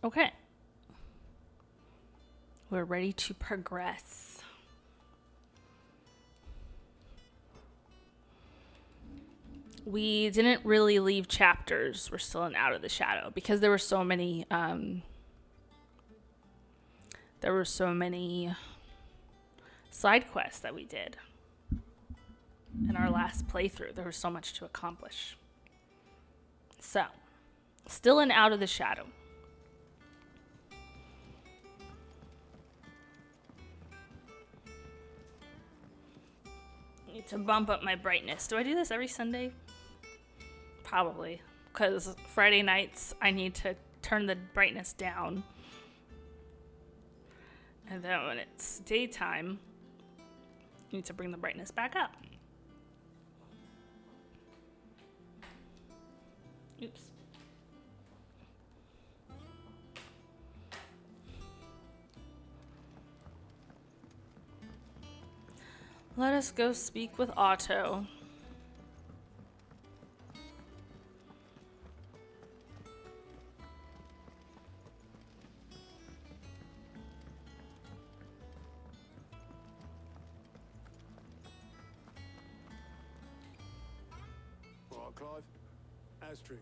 Okay. We're ready to progress. We didn't really leave chapters. We're still in Out of the Shadow because there were so many side quests that we did in our last playthrough. There was so much to accomplish. So, still in Out of the Shadow. I need to bump up my brightness. Do I do this every Sunday? Probably. Because Friday nights, I need to turn the brightness down. And then when it's daytime, I need to bring the brightness back up. Oops. Let us go speak with Otto. Right, Clive. Asterix.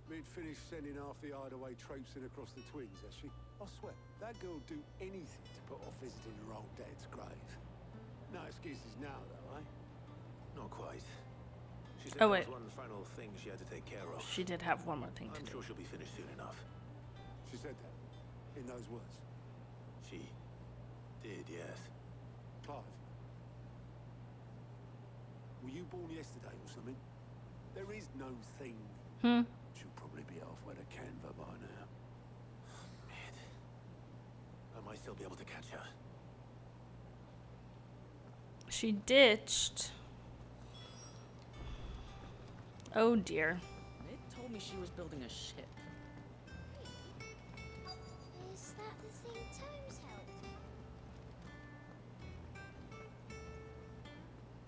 Mid finished sending half the hideaway traipsing across the twins, has she? I swear, that girl'd do anything to put off visiting her old dad's grave. No excuses now, though, eh? Not quite. She said Oh, there wait. was one final thing she had to take care of. She did have one more thing to I'm do. sure she'll be finished soon enough. She said that. In those words. She did, yes. Clive. Were you born yesterday or something? There is no thing. She'll probably be halfway to Canva by now. Mid. I might still be able to catch her. She ditched. Oh dear. Mid told me she was building a ship. Is that the thing Tomes helped?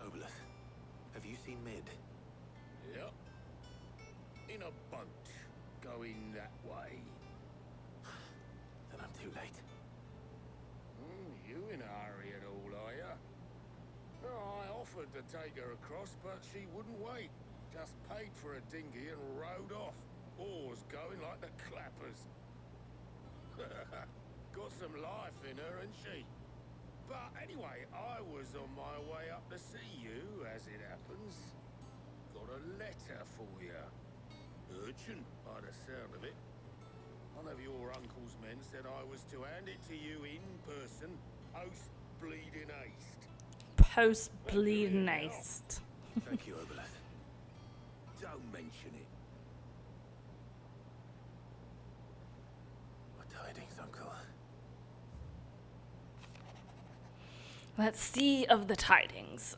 Obelith, have you seen Mid? Yep. In a boat, going that way. Then I'm too late. You in a hurry at all, are ya? Oh, I offered to take her across, but she wouldn't wait. Just paid for a dinghy and rowed off. Oars going like the clappers. Got some life in her, ain't she? But anyway, I was on my way up to see you, as it happens. Got a letter for you. Urgent, by the sound of it. One of your uncle's men said I was to hand it to you in person, post-bleeding haste. Post bleeding haste. Thank you, Obelith. Don't mention it. What tidings, Uncle? Let's see of the tidings.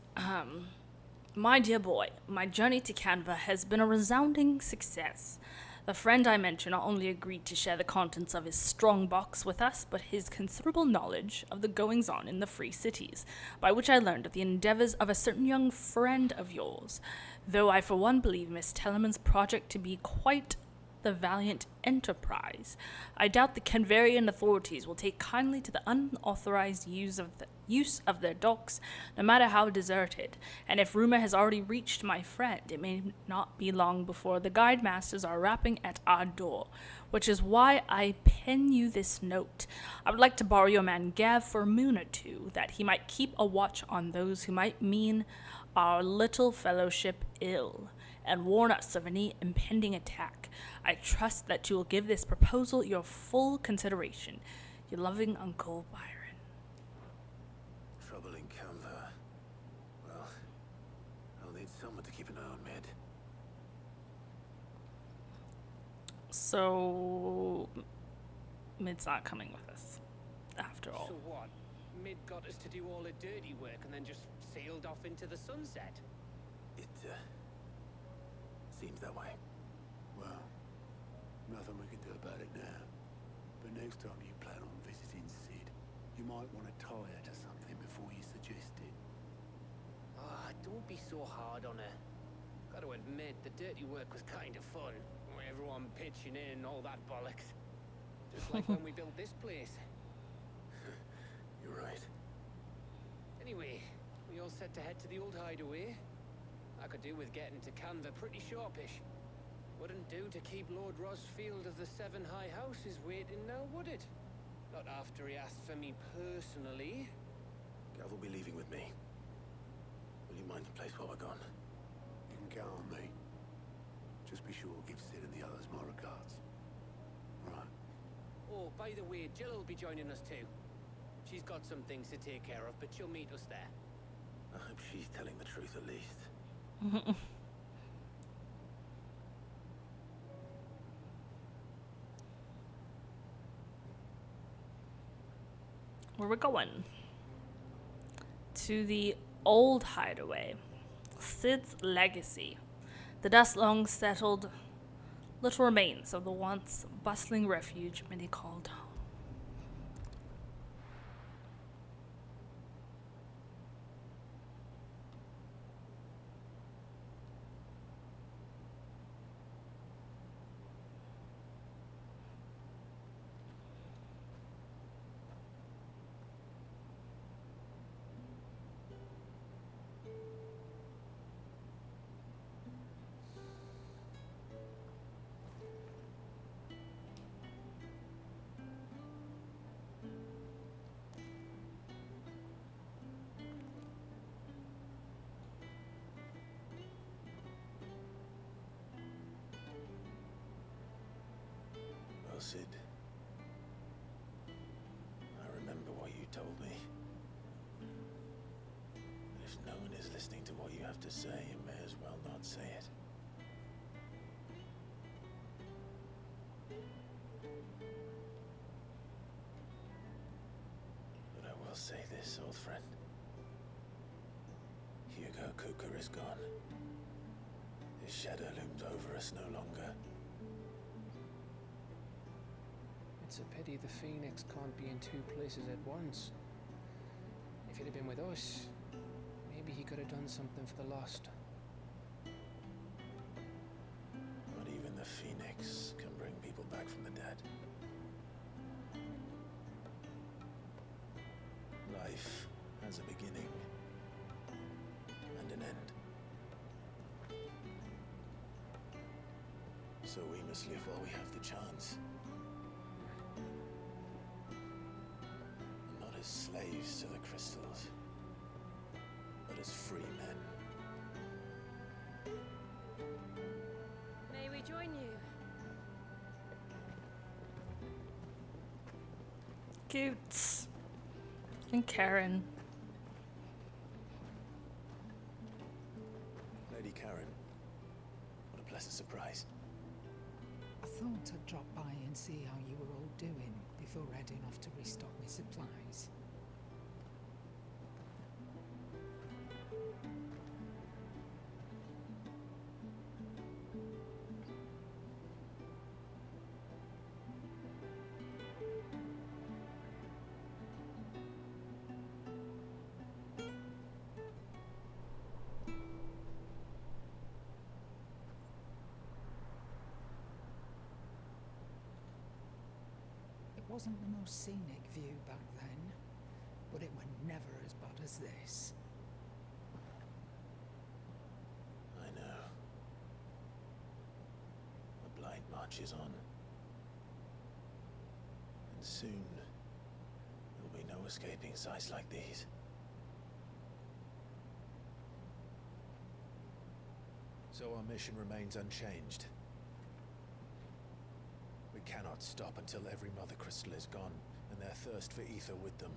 My dear boy, my journey to Canva has been a resounding success. The friend I mentioned not only agreed to share the contents of his strong box with us, but his considerable knowledge of the goings-on in the free cities, by which I learned of the endeavors of a certain young friend of yours, though I for one believe Miss Tellerman's project to be quite the valiant enterprise. I doubt the Canvarian authorities will take kindly to the unauthorized use of their docks, no matter how deserted, and if rumor has already reached my friend, it may not be long before the guide masters are rapping at our door, which is why I pen you this note. I would like to borrow your man Gav for a moon or two, that he might keep a watch on those who might mean our little fellowship ill, and warn us of any impending attack. I trust that you will give this proposal your full consideration. Your loving Uncle Byron. Trouble in Canva. Well, I'll need someone to keep an eye on Mid. So, Mid's not coming with us, after all. So what? Mid got us to do all the dirty work and then just sailed off into the sunset. It, seems that way. Well, nothing we can do about it now. But next time you plan on visiting Sid, you might want to tie her to something before you suggest it. Ah, don't be so hard on her. Gotta admit, the dirty work was kind of fun. Everyone pitching in, all that bollocks. Just like when we built this place. You're right. Anyway, we all set to head to the old hideaway. I could do with getting to Canva pretty sharpish. Wouldn't do to keep Lord Rosfield of the Seven High Houses waiting now, would it? Not after he asked for me personally. Gav will be leaving with me. Will you mind the place while we're gone? You can count on me. Just be sure to give Sid and the others my regards. Right. Oh, by the way, Jill will be joining us too. She's got some things to take care of, but she'll meet us there. I hope she's telling the truth at least. Where we're going? To the old hideaway. Sid's legacy. The dust long settled little remains of the once bustling refuge many called home. Well, Sid, I remember what you told me. And if no one is listening to what you have to say, you may as well not say it. But I will say this, old friend. Hugo Cooker is gone. His shadow looms over us no longer. It's a pity the Phoenix can't be in two places at once. If he'd have been with us, maybe he could have done something for the lost. Not even the Phoenix can bring people back from the dead. Life has a beginning and an end. So we must live while we have the chance. Not as slaves to the crystals, but as free men. May we join you? Cute. And Karen. Lady Karen, what a pleasant surprise. I thought I'd drop by and see how you were all doing before heading off to restock my supplies. It wasn't the most scenic view back then, but it were never as bad as this. I know. The blight marches on. And soon, there'll be no escaping sights like these. So our mission remains unchanged. We cannot stop until every Mother Crystal is gone, and their thirst for ether with them.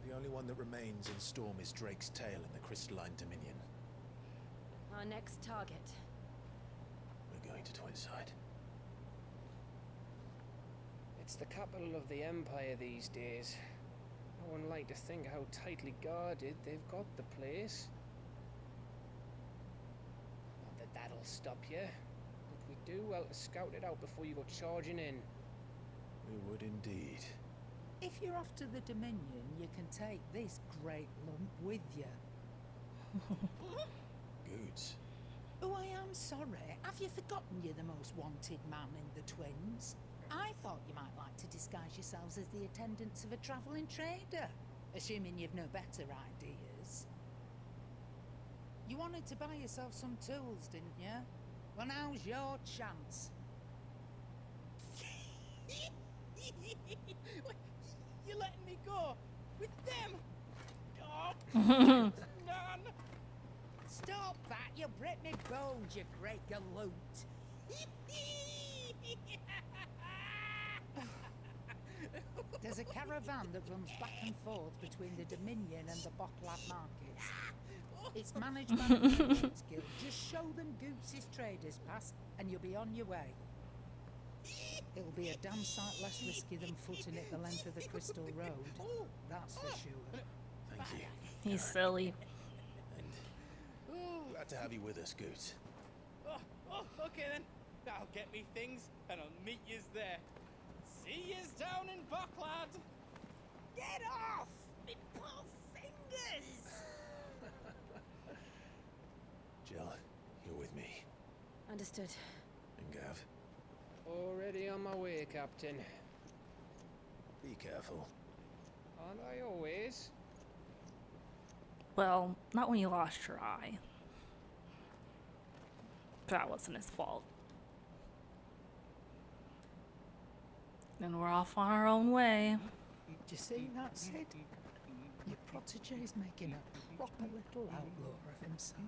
The only one that remains in Storm is Drake's tail in the Crystalline Dominion. Our next target. We're going to Twinside. It's the capital of the Empire these days. No one like to think how tightly guarded they've got the place. Not that that'll stop you. If we do, well, scout it out before you go charging in. We would indeed. If you're off to the Dominion, you can take this great lump with you. Goods. Oh, I am sorry. I've Have you forgotten you're the most wanted man in the Twins? I thought you might like to disguise yourselves as the attendants of a travelling trader, assuming you've no better ideas. You wanted to buy yourself some tools, didn't you? Well, now's your chance. You're letting me go with them? Oh, none. Stop that! You'll break me bones, you great galoot. There's a caravan that runs back and forth between the Dominion and the Bottlad markets. It's managed by the Merchants Guild. Just show them Goots' traders pass and you'll be on your way. It'll be a damn sight less risky than footing it the length of the Crystal Road. That's for sure. Thank you. He's silly. And glad to have you with us, Goot. Okay then. I'll get me things and I'll meet yous there. See yous down in Bottlad. Get off! Me poor fingers! Jill, you're with me. Understood. And Gav, Already on my way, Captain. be careful. Aren't I always? Well, not when you lost your eye. That wasn't his fault. And we're off on our own way. Do you see that, Sid? Your protege's making a proper little outlaw of himself.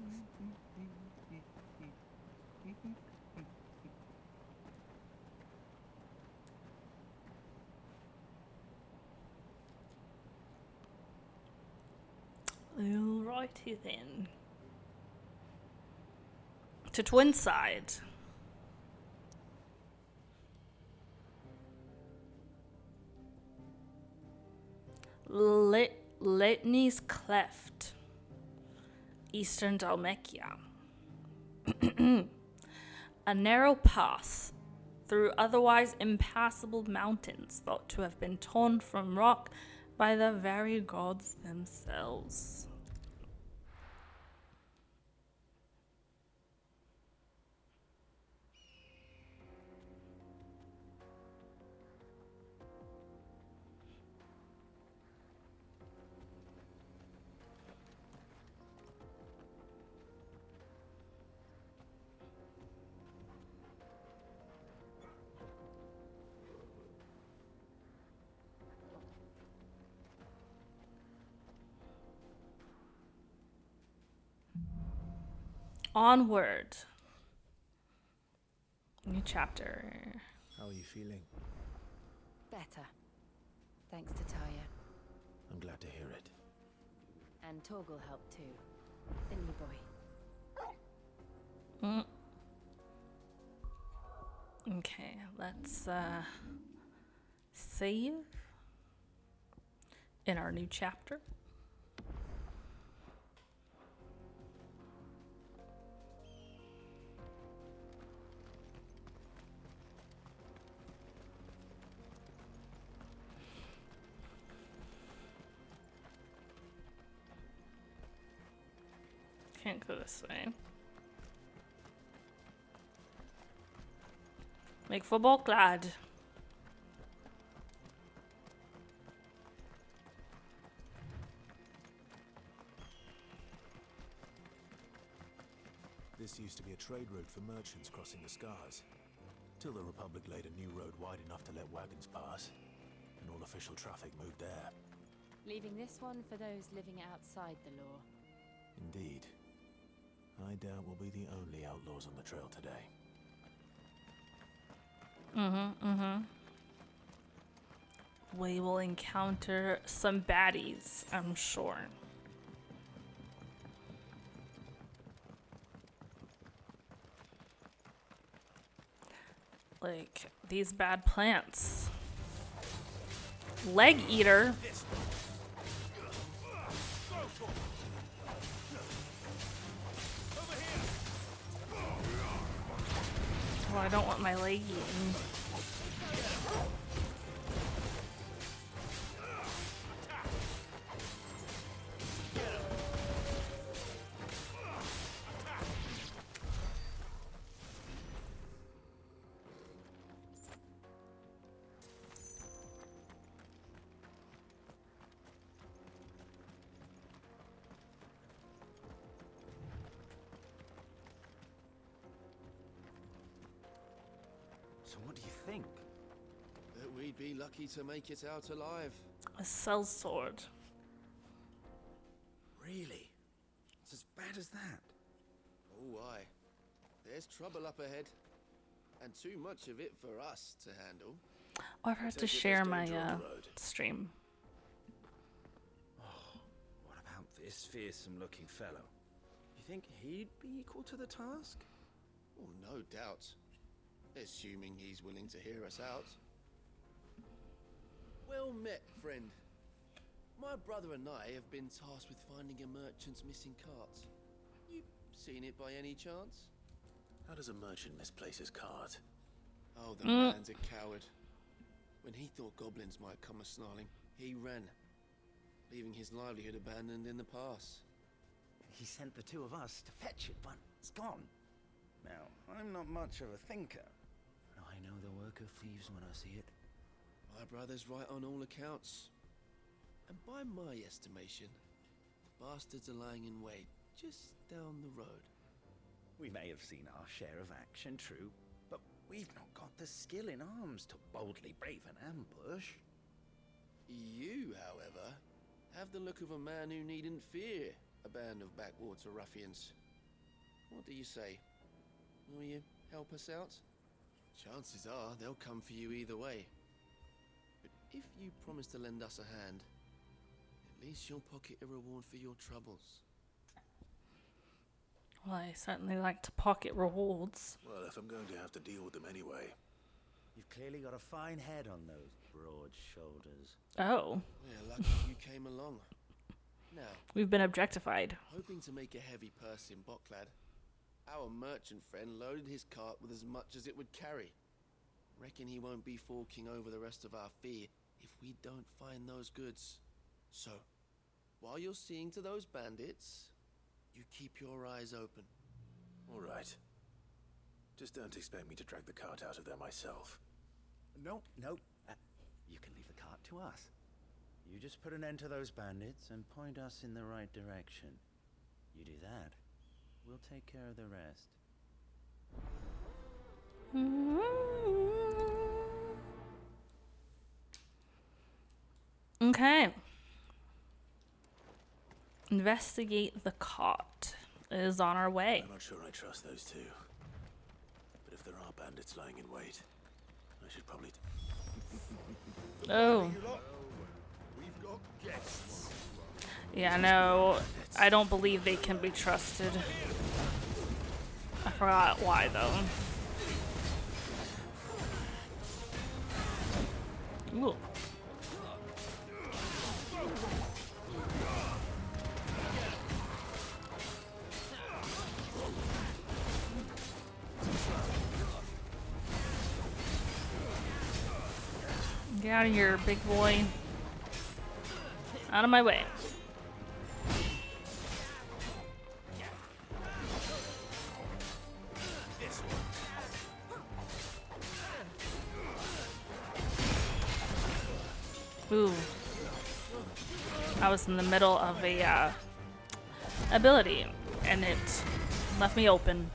Alrighty then. To Twinside. Litany's Cleft, Eastern Dalmatia. A narrow pass through otherwise impassable mountains thought to have been torn from rock by the very gods themselves. Onward. New chapter. How are you feeling? Better. Thanks to Taya. I'm glad to hear it. And Torgal helped too. Didn't you, boy? Okay, let's save in our new chapter. Can't go this way. Make for Bottlad. This used to be a trade route for merchants crossing the Scars, till the Republic laid a new road wide enough to let wagons pass, and all official traffic moved there. Leaving this one for those living outside the law. Indeed. I doubt we'll be the only outlaws on the trail today. We will encounter some baddies, I'm sure. Like these bad plants. Leg eater. Oh, I don't want my leg eaten. So what do you think? That we'd be lucky to make it out alive. A sellsword. Really? It's as bad as that? Oh, aye. There's trouble up ahead. And too much of it for us to handle. Oh, I forgot to Take it, share there's my danger on the road. stream. What about this fearsome-looking fellow? You think he'd be equal to the task? Oh, no doubt. Assuming he's willing to hear us out. Well met, friend. My brother and I have been tasked with finding a merchant's missing cart. You seen it by any chance? How does a merchant misplace his cart? Oh, the man's a coward. When he thought goblins might come a-snarling, he ran, leaving his livelihood abandoned in the pass. He sent the two of us to fetch it, but it's gone. Now, I'm not much of a thinker, but I know the work of thieves when I see it. My brother's right on all accounts. And by my estimation, the bastards are lying in wait just down the road. We may have seen our share of action, true, but we've not got the skill in arms to boldly brave an ambush. You, however, have the look of a man who needn't fear a band of backwater ruffians. What do you say? Will you help us out? Chances are they'll come for you either way. But if you promise to lend us a hand, at least you'll pocket a reward for your troubles. Well, I certainly like to pocket rewards. Well, if I'm going to have to deal with them anyway. You've clearly got a fine head on those broad shoulders. Oh, We're lucky you came along. Now, we've been objectified. hoping to make a heavy purse in Bocklad, our merchant friend loaded his cart with as much as it would carry. Reckon he won't be forking over the rest of our fee if we don't find those goods. So, while you're seeing to those bandits, you keep your eyes open. All right. Just don't expect me to drag the cart out of there myself. No. You can leave the cart to us. You just put an end to those bandits and point us in the right direction. You do that, we'll take care of the rest. Okay. Investigate the cart. It is on our way. I'm not sure I trust those two. But if there are bandits lying in wait, I should probably... Oh. We've got guests. Yeah, no. I don't believe they can be trusted. I forgot why, though. Ooh. Get out of here, big boy. Out of my way. Ooh. I was in the middle of a ability, and it left me open.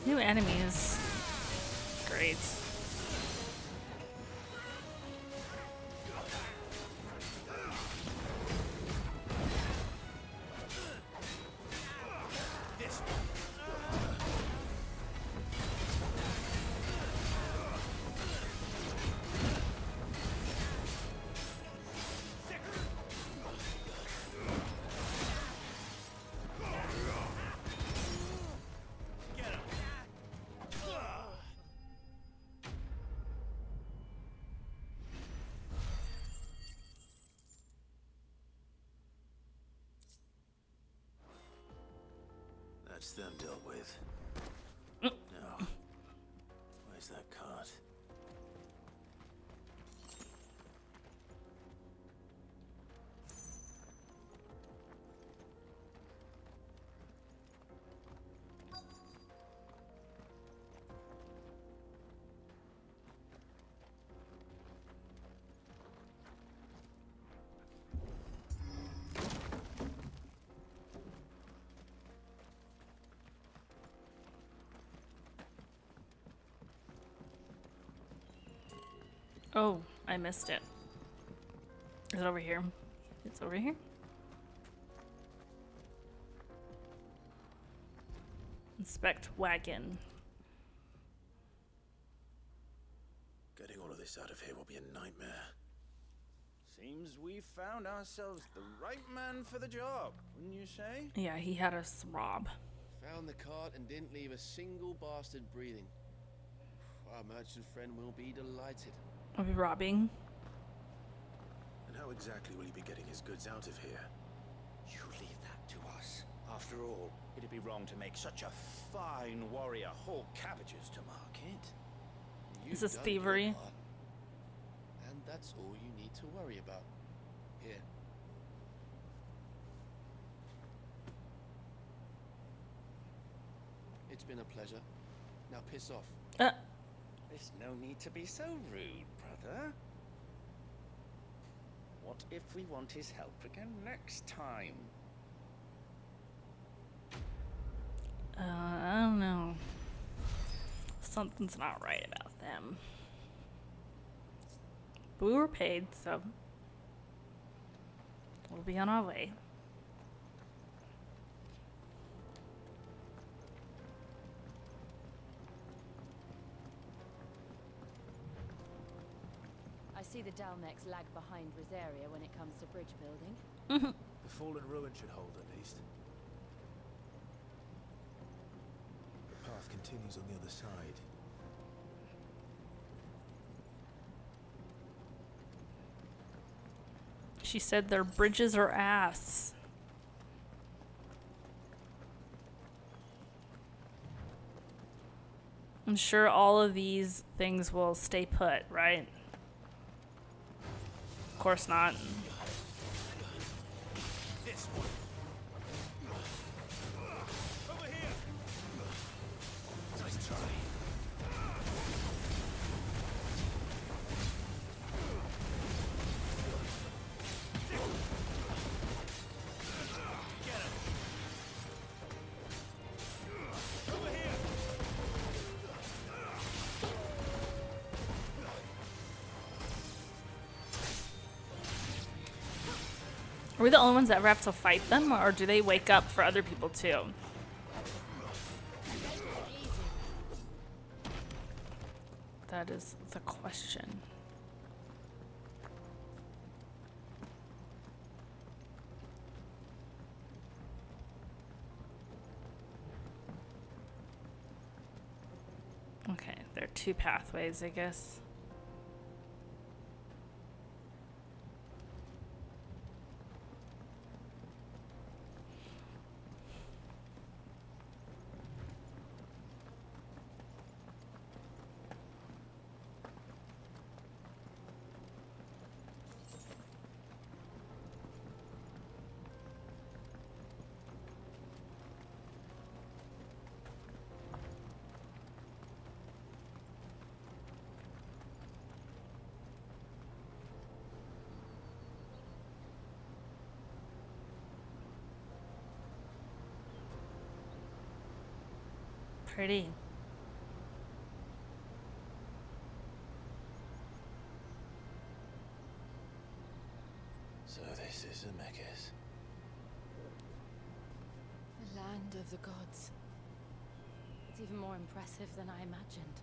New enemies. Great. That's them dealt with. Now, where's that cart? Oh, I missed it. Is it over here? It's over here? Inspect wagon. Getting all of this out of here will be a nightmare. Seems we found ourselves the right man for the job, wouldn't you say? Yeah, he had us rob. Found the cart and didn't leave a single bastard breathing. Our merchant friend will be delighted. Are we robbing? And how exactly will he be getting his goods out of here? You leave that to us. After all, it'd be wrong to make such a fine warrior haul cabbages to market. Is this You've done thievery? your part. And that's all you need to worry about. Here. It's been a pleasure. Now piss off. There's no need to be so rude, brother. What if we want his help again next time? I don't know. Something's not right about them. But we were paid, so we'll be on our way. I see the Dalnecs lag behind Rosaria when it comes to bridge building. The fallen ruin should hold at least. The path continues on the other side. She said their bridges are ass. I'm sure all of these things will stay put, right? Of course not. This one. Over here. Nice try. Get him. Over here. Are we the only ones that ever have to fight them, or do they wake up for other people too? That is the question. Okay, there are two pathways, I guess. Pretty. So this is Zemeckis. The land of the gods. It's even more impressive than I imagined.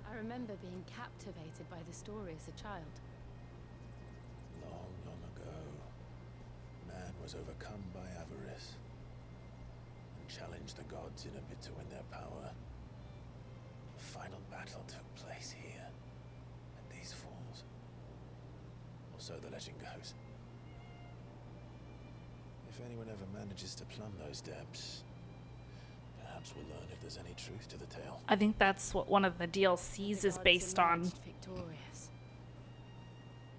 I remember being captivated by the story as a child. Long, long ago, man was overcome by avarice and challenged the gods in a bid to win their power. The final battle took place here, at these falls. Or so the legend goes. If anyone ever manages to plumb those depths, perhaps we'll learn if there's any truth to the tale. I think that's what one of the DLCs The is gods based on. emerged victorious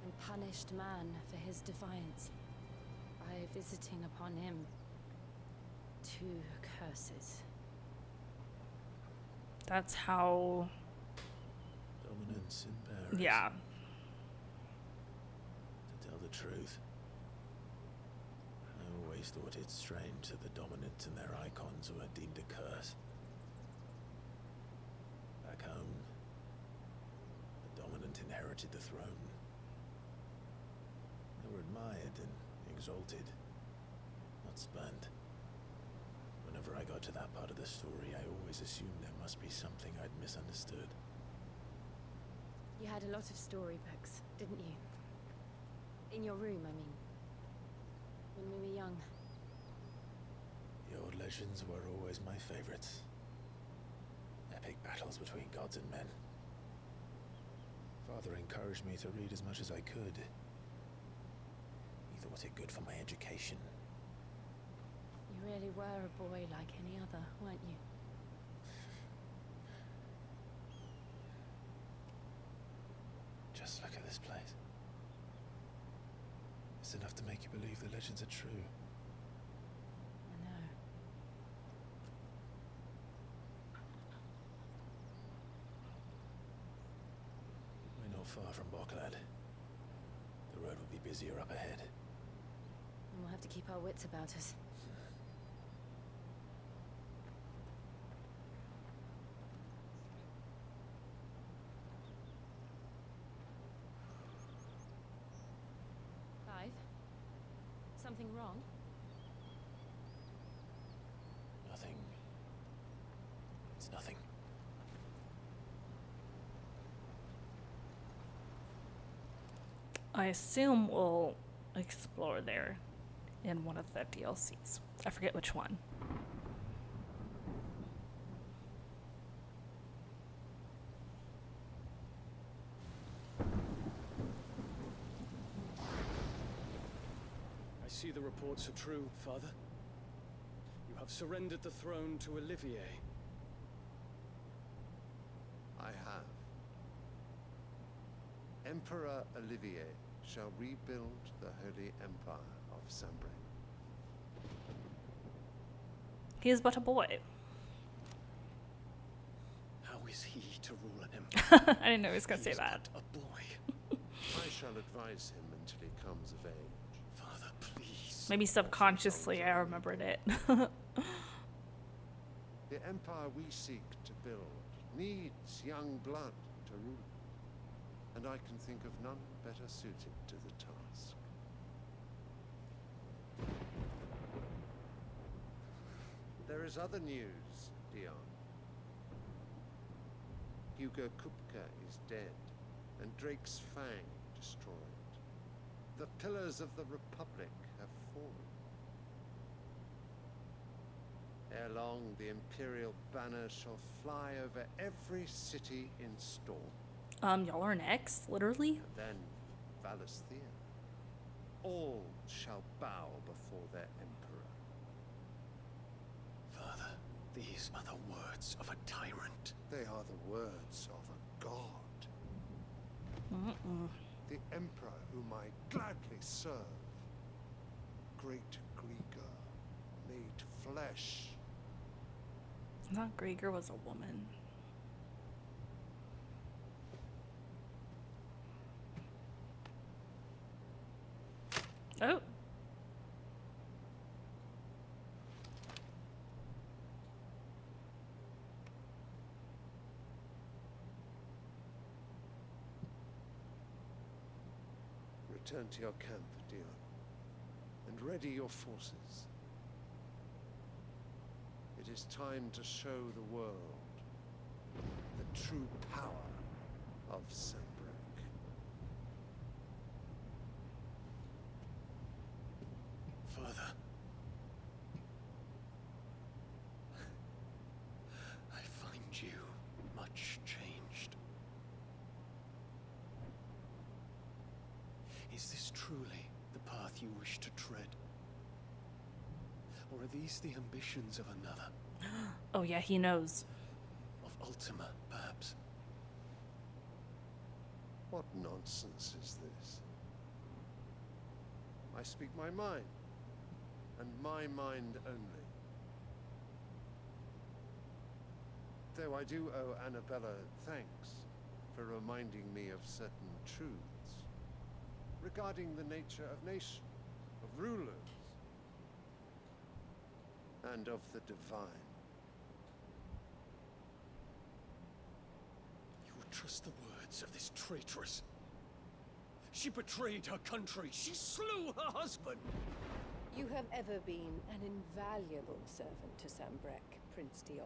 and punished man for his defiance by visiting upon him two curses. That's how. Dominance and bearers. Yeah. To tell the truth, I always thought it strange that the dominant and their icons were deemed a curse. Back home, the dominant inherited merited the throne. They were admired and exalted, not spurned. Whenever I got to that part of the story, I always assumed there must be something I'd misunderstood. You had a lot of storybooks, didn't you? In your room, I mean. When we were young. The old legends were always my favorites. Epic battles between gods and men. Father encouraged me to read as much as I could. He thought it good for my education. You really were a boy like any other, weren't you? Just look at this place. It's enough to make you believe the legends are true. I know. We're not far from Boklad. The road will be busier up ahead. And we'll have to keep our wits about us. Clive? Something wrong? Nothing. It's nothing. I assume we'll explore there in one of the DLCs. I forget which one. I see the reports are true, Father. You have surrendered the throne to Olivier. I have. Emperor Olivier shall rebuild the Holy Empire of Sambre. He is but a boy. How is he to rule an empire? I didn't know he was going to say He is that. but a boy. I shall advise him until he comes of age. Father, please. Maybe subconsciously I remembered it. The empire we seek to build needs young blood to rule it, and I can think of none better suited to the task. There is other news, Dion. Hugo Kupka is dead, and Drake's Fang destroyed. The pillars of the Republic have fallen. Ere long, the Imperial banner shall fly over every city in storm. Y'all are next, literally? And then Valisthea. All shall bow before their emperor. Father, these are the words of a tyrant. They are the words of a god. The emperor whom I gladly serve. Great Grieger, made flesh. I thought Grieger was a woman. Oh. Return to your camp, Dion, and ready your forces. It is time to show the world the true power of Sambrek. Father. I find you much changed. Is this truly the path you wish to tread? Or are these the ambitions of another? Oh yeah, he knows. Of Ultima, perhaps? What nonsense is this? I speak my mind, and my mind only. Though I do owe Annabella thanks for reminding me of certain truths regarding the nature of nations, of rulers, and of the divine. You would trust the words of this traitress? She betrayed her country. She slew her husband. You have ever been an invaluable servant to Sambrek, Prince Dion.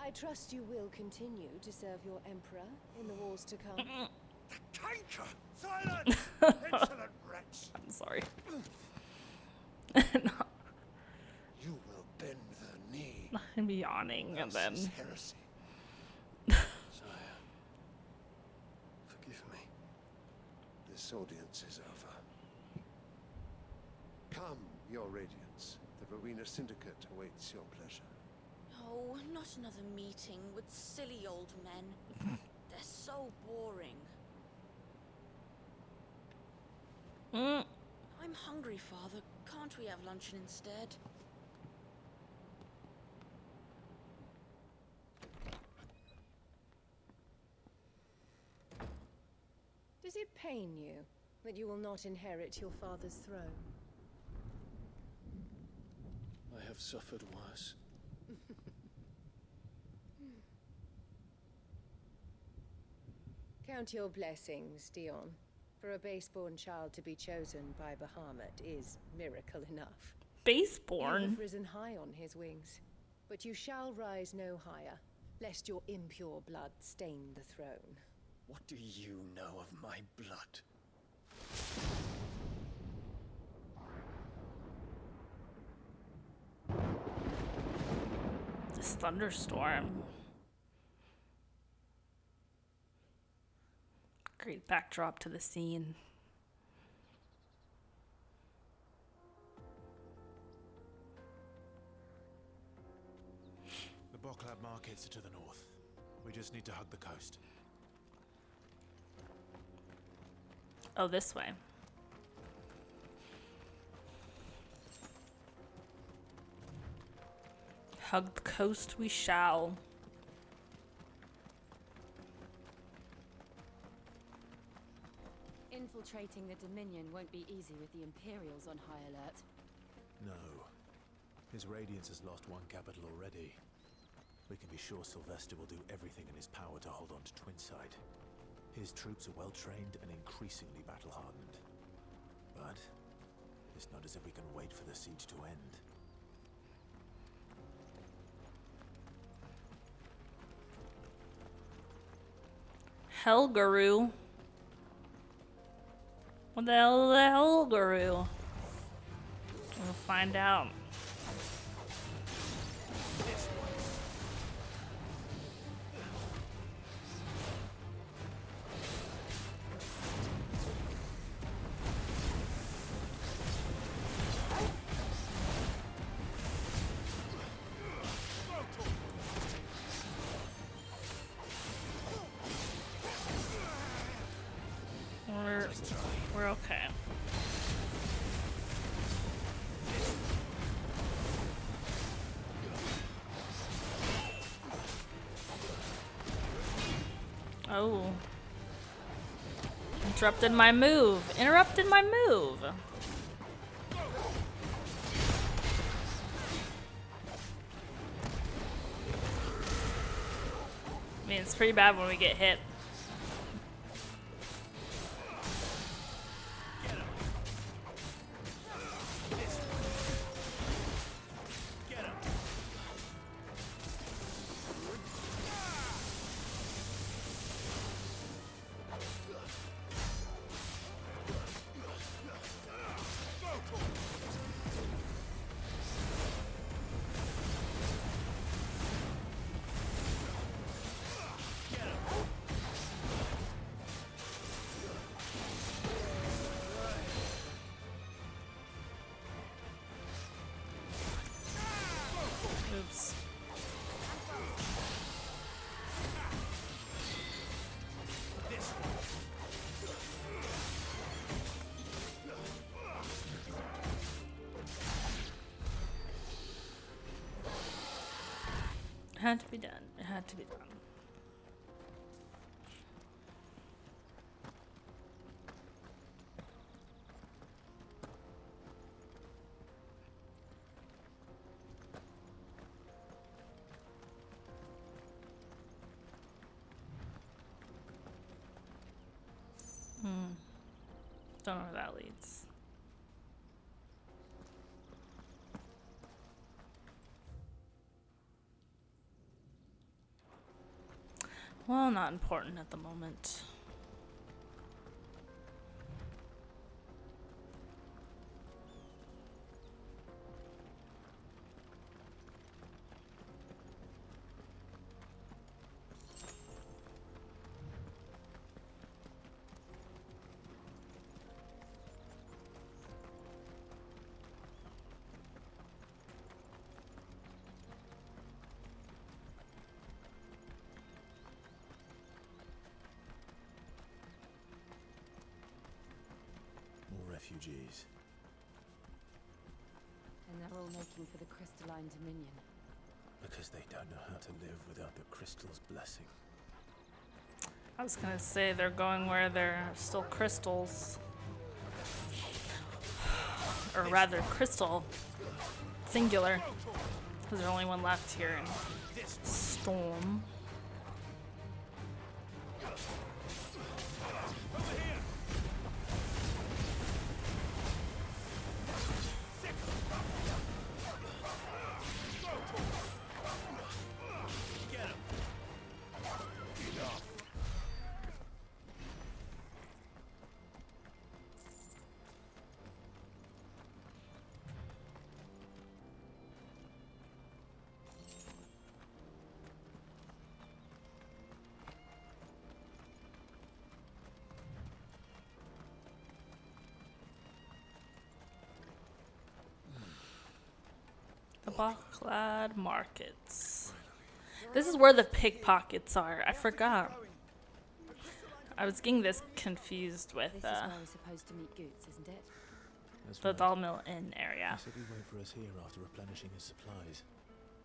I trust you will continue to serve your emperor in the wars to come. Canker! Silence! Insolent wretch! I'm sorry. You will bend the knee. I'm yawning and then. This is heresy. Sire, forgive me. This audience is over. Come, your radiance. The Rowena Syndicate awaits your pleasure. Oh, not another meeting with silly old men. They're so boring. I'm hungry, Father. Can't we have luncheon instead? Does it pain you that you will not inherit your father's throne? I have suffered worse. Count your blessings, Dion. For a base-born child to be chosen by Bahamut is miracle enough. You Baseborn? have risen high on his wings, but you shall rise no higher, lest your impure blood stain the throne. What do you know of my blood? This thunderstorm. Great backdrop to the scene. The Boklab markets are to the north. We just need to hug the coast. Oh, this way. Hug the coast we shall. Infiltrating the Dominion won't be easy with the Imperials on high alert. No. His Radiance has lost one capital already. We can be sure Sylvester will do everything in his power to hold on to Twinside. His troops are well-trained and increasingly battle-hardened. But it's not as if we can wait for the siege to end. Helguru. What the hell is a Helguru? We'll find out. We're okay. Oh. Interrupted my move. Interrupted my move. I mean, it's pretty bad when we get hit. Oops. It had to be done. It had to be done. Don't know where that leads. Well, not important at the moment. Refugees. And they're all making for the crystalline dominion. Because they don't know how to live without the crystal's blessing. I was gonna say they're going where there are still crystals. Or rather, crystal. Singular. Because there's only one left here in Storm. The Backlad Markets. This is where the pickpockets are. I forgot. I was getting this confused with This is where we're supposed to meet Goots, isn't it? the Doll Mill Inn area. He said he'd wait for us here after replenishing his supplies.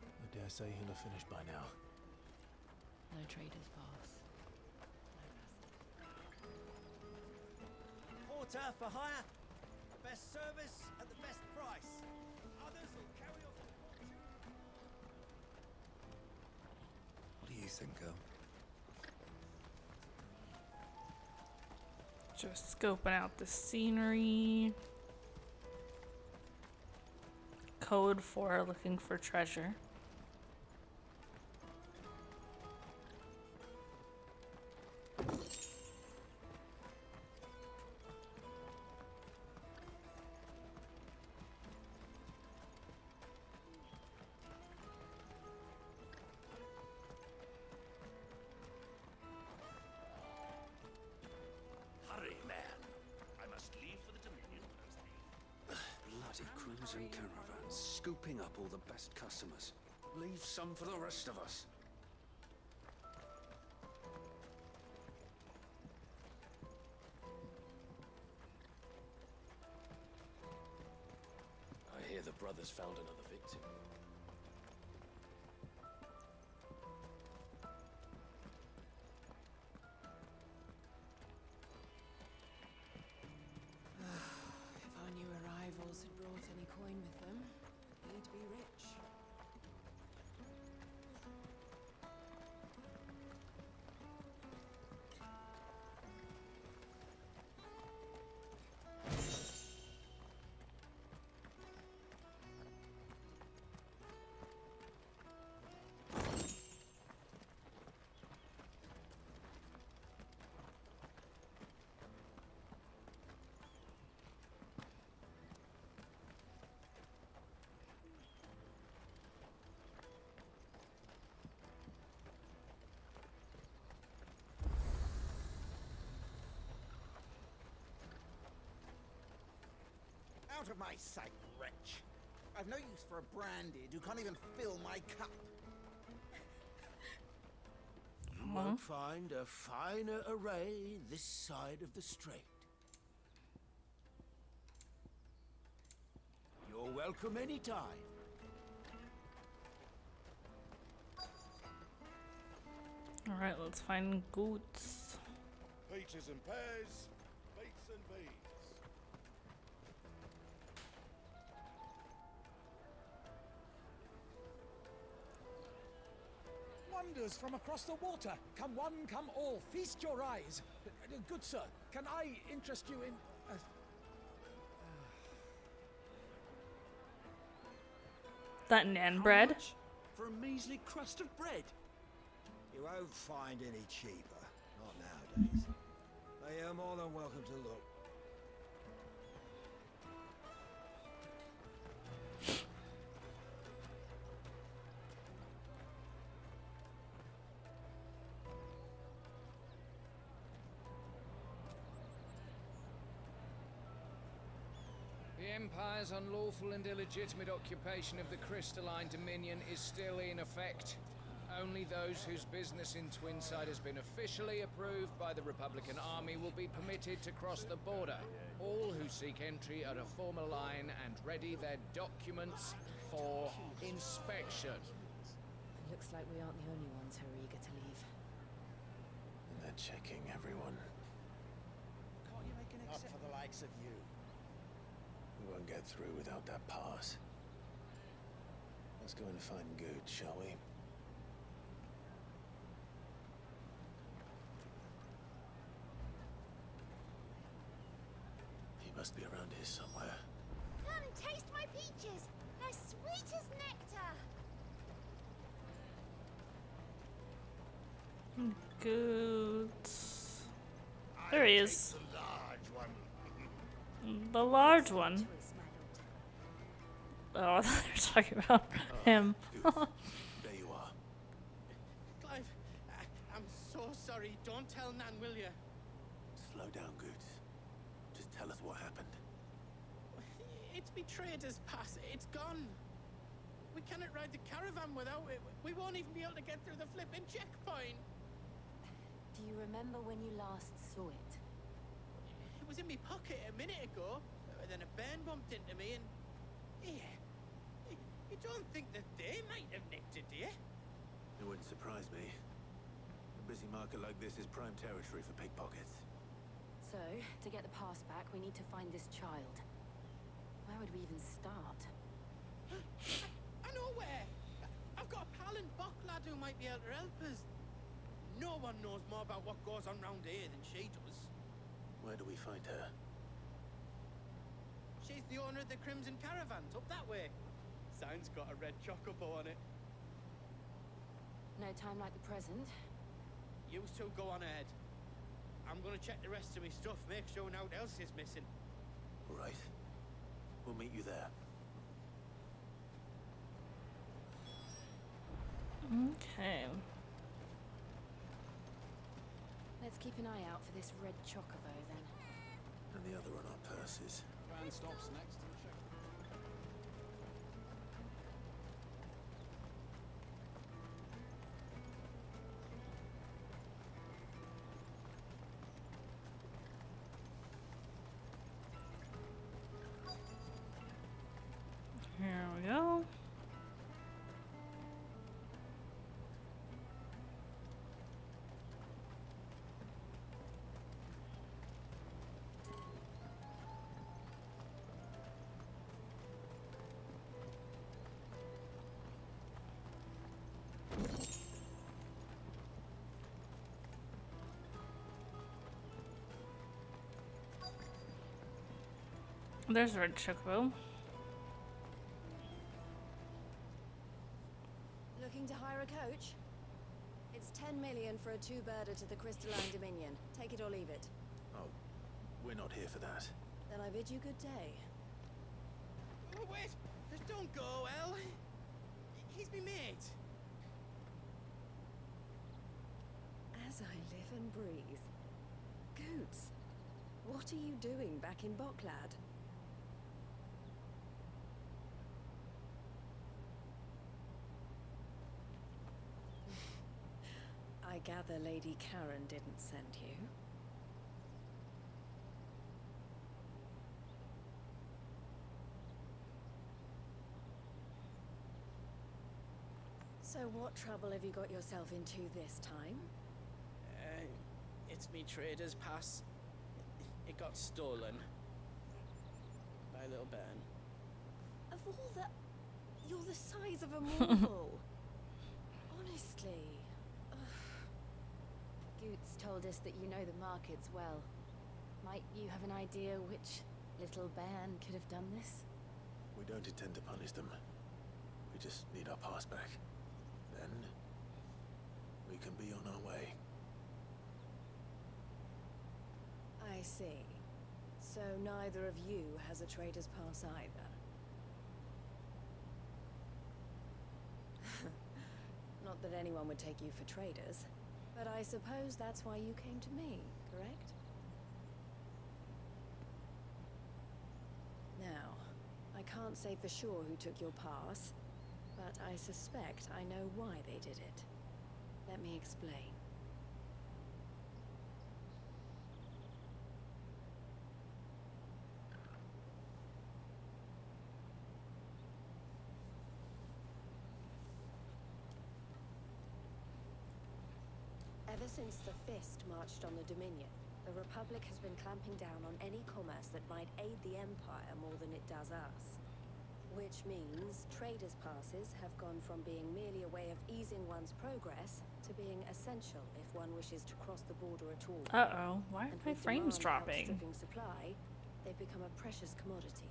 I dare say he'll have finished by now. No traders pass. Porter for hire. Best service at the best price. Others will carry off the fortune. What do you think, girl? Just scoping out the scenery. Code 4, looking for treasure. Hurry, man. I must leave for the Dominion Thursday. Bloody cruising caravans, scooping up all the best customers. Leave some for the rest of us. I hear the brothers found another victim. If our new arrivals had brought any coin with them, we'd be rich. Out of my sight, wretch. I've no use for a branded who can't even fill my cup. You won't find a finer array this side of the strait. You're welcome anytime. Alright, let's find Goots. Peaches and pears, beets and beans. Wonders from across the water. Come one, come all. Feast your eyes. Good sir, can I interest you in... That nan How bread. much for a measly crust of bread? You won't find any cheaper. Not nowadays. But you're more than welcome to look. The Empire's unlawful and illegitimate occupation of the crystalline dominion is still in effect. Only those whose business in Twinside has been officially approved by the Republican Army will be permitted to cross the border. All who seek entry are to form a line and ready their documents for inspection. Looks like we aren't the only ones who are eager to leave. And they're checking everyone. Can't you make an Not exception? for the likes of you. We won't get through without that pass. Let's go and find Good, shall we? He must be around here somewhere. Come taste my peaches. They're sweet as nectar. Good. There he is. The large one. The large one. Oh, I thought they were talking about him. There you are. Clive, I'm so sorry. Don't tell Nan, will you? Slow down, Goods. Just tell us what happened. It's betrayed us, Pass. It's gone. We cannot ride the caravan without it. We won't even be able to get through the flipping checkpoint. Do you remember when you last saw it? It was in my pocket a minute ago. Then a bairn bumped into me and... Yeah. You don't think that they might have nicked it, do you? It wouldn't surprise me. A busy market like this is prime territory for pickpockets. So, to get the pass back, we need to find this child. Where would we even start? I know where. I've got a pal in Bock lad who might be able to help us. No one knows more about what goes on round here than she does. Where do we find her? She's the owner of the Crimson Caravans, up that way. Sign's got a red chocobo on it. No time like the present. You two go on ahead. I'm gonna check the rest of my stuff, make sure nothing else is missing. Right. We'll meet you there. Okay. Let's keep an eye out for this red chocobo then. And the other on our purses. Van stops next and check. Here we go. There's a red chocobo. Looking to hire a coach? It's 10 million for a two-birder to the Crystalline Dominion. Take it or leave it. Oh, we're not here for that. Then I bid you good day. Oh, wait! Just don't go, El. He's me mate. As I live and breathe. Goots, what are you doing back in Bocklad? I gather Lady Karen didn't send you. So what trouble have you got yourself into this time? It's me trader's pass. It got stolen. By a little bairn. Of all the... You're the size of a marble. Honestly. Goots told us that you know the markets well. Might you have an idea which little band could have done this? We don't intend to punish them. We just need our pass back. Then we can be on our way. I see. So neither of you has a trader's pass either. Not that anyone would take you for traders, but I suppose that's why you came to me, correct? Now, I can't say for sure who took your pass, but I suspect I know why they did it. Let me explain. Ever since the Fist marched on the Dominion, the Republic has been clamping down on any commerce that might aid the Empire more than it does us. Which means traders' passes have gone from being merely a way of easing one's progress to being essential if one wishes to cross the border at all. Uh-oh, why are And my with frames demand dropping? outstripping supply, they've become a precious commodity,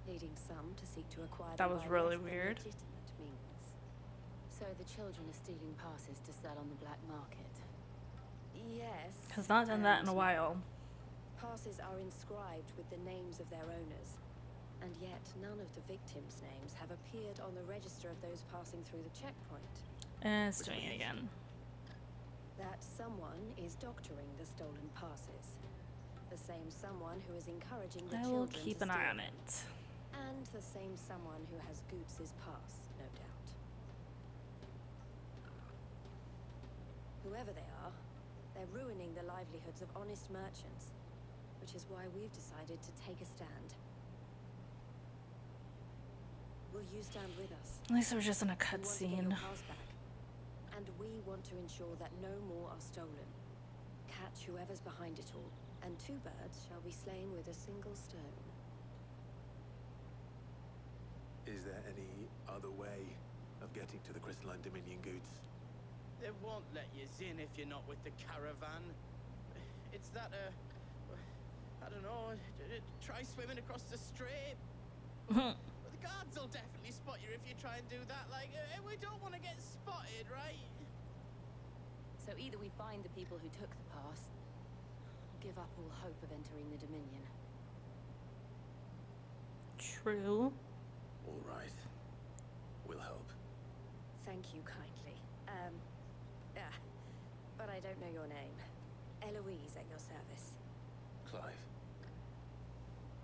leading some to seek to acquire That them was by really less than weird. legitimate means. So the children are stealing passes to sell on the black market. Yes. Has not done that in a and while. passes are inscribed with the names of their owners, and yet none of the victims' names have appeared on the register of those passing through the checkpoint. And it's doing it again. That someone is doctoring the stolen passes. The same someone who is encouraging the I will children keep to an eye steal on them. it. And the same someone who has Goots's pass, no doubt. Whoever they are, they're ruining the livelihoods of honest merchants, which is why we've decided to take a stand. Will you stand with us? At least it was just in a We want to get cutscene. your pass back, and we want to ensure that no more are stolen. Catch whoever's behind it all, and 2 birds shall be slain with a single stone. Is there any other way of getting to the Crystalline Dominion goods? They won't let you in if you're not with the caravan. It's that, I don't know, try swimming across the strait. The guards will definitely spot you if you try and do that. Like, we don't want to get spotted, right? So either we find the people who took the pass, or give up all hope of entering the Dominion. True. All right. We'll help. Thank you kindly. But I don't know your name. Eloise at your service. Clive.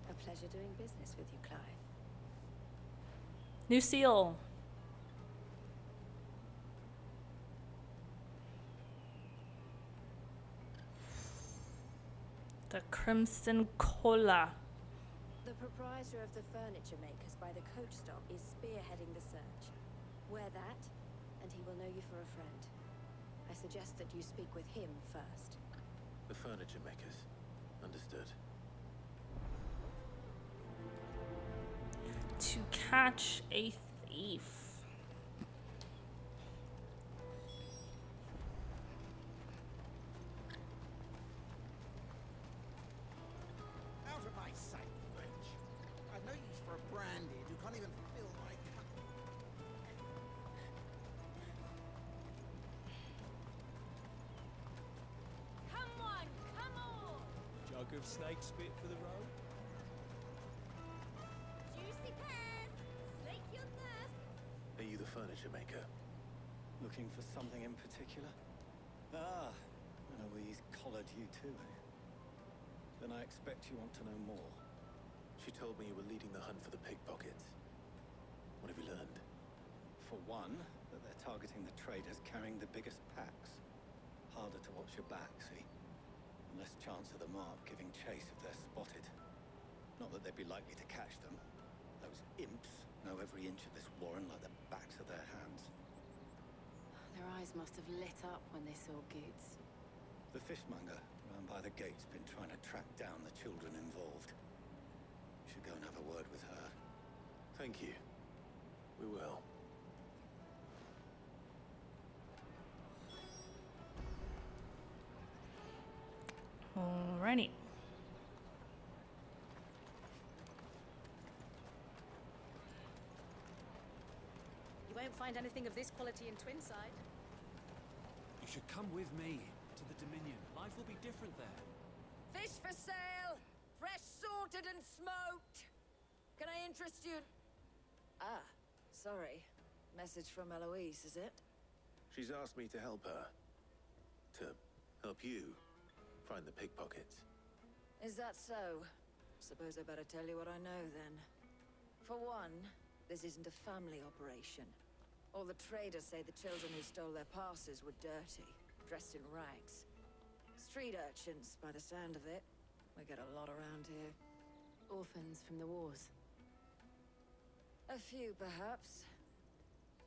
A pleasure doing business with you, Clive. New seal. The Crimson Cola. The proprietor of the furniture makers by the coach stop is spearheading the search. Wear that, and he will know you for a friend. I suggest that you speak with him first. The furniture makers. Understood. To catch a thief. Out of my sight, wretch. I've no use for a branded who can't even fill my cup. Come on, come on! Jug of snake spit for the road? Juicy pears! Slake your thirst! Are you the furniture maker? Looking for something in particular? Ah, Eloise collared you too, eh? Then I expect you want to know more. She told me you were leading the hunt for the pickpockets. What have you learned? For one, that they're targeting the traders carrying the biggest packs. Harder to watch your back, see? And less chance of the mark giving chase if they're spotted. Not that they'd be likely to catch them. Those imps know every inch of this warren like the backs of their hands. Their eyes must have lit up when they saw Goots. The fishmonger round by the gate's been trying to track down the children involved. Should go and have a word with her. Thank you. We will. Alrighty. find anything of this quality in Twinside. You should come with me to the Dominion. Life will be different there. Fish for sale! Fresh sorted and smoked! Can I interest you? Ah, sorry. Message from Eloise, is it? She's asked me to help her. To help you find the pickpockets. Is that so? Suppose I better tell you what I know, then. For one, this isn't a family operation. All the traders say the children who stole their passes were dirty, dressed in rags. Street urchins, by the sound of it. We get a lot around here. Orphans from the wars. A few, perhaps.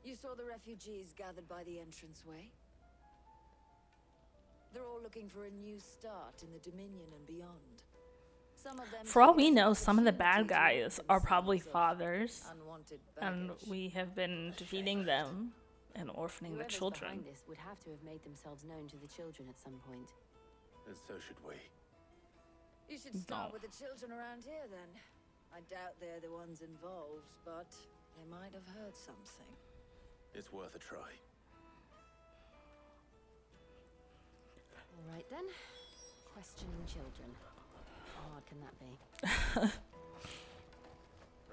You saw the refugees gathered by the entranceway? They're all looking for a new start in the Dominion and beyond. Some of them For all we know, some of the bad guys are probably fathers, and we have been defeating them and orphaning the Whoever's children. behind this would have to have made themselves known to the children at some point. And so should we. You should start with the children around here, then. I doubt they're the ones involved, but they might have heard something. It's worth a try. All right then. Questioning children. How hard can that be?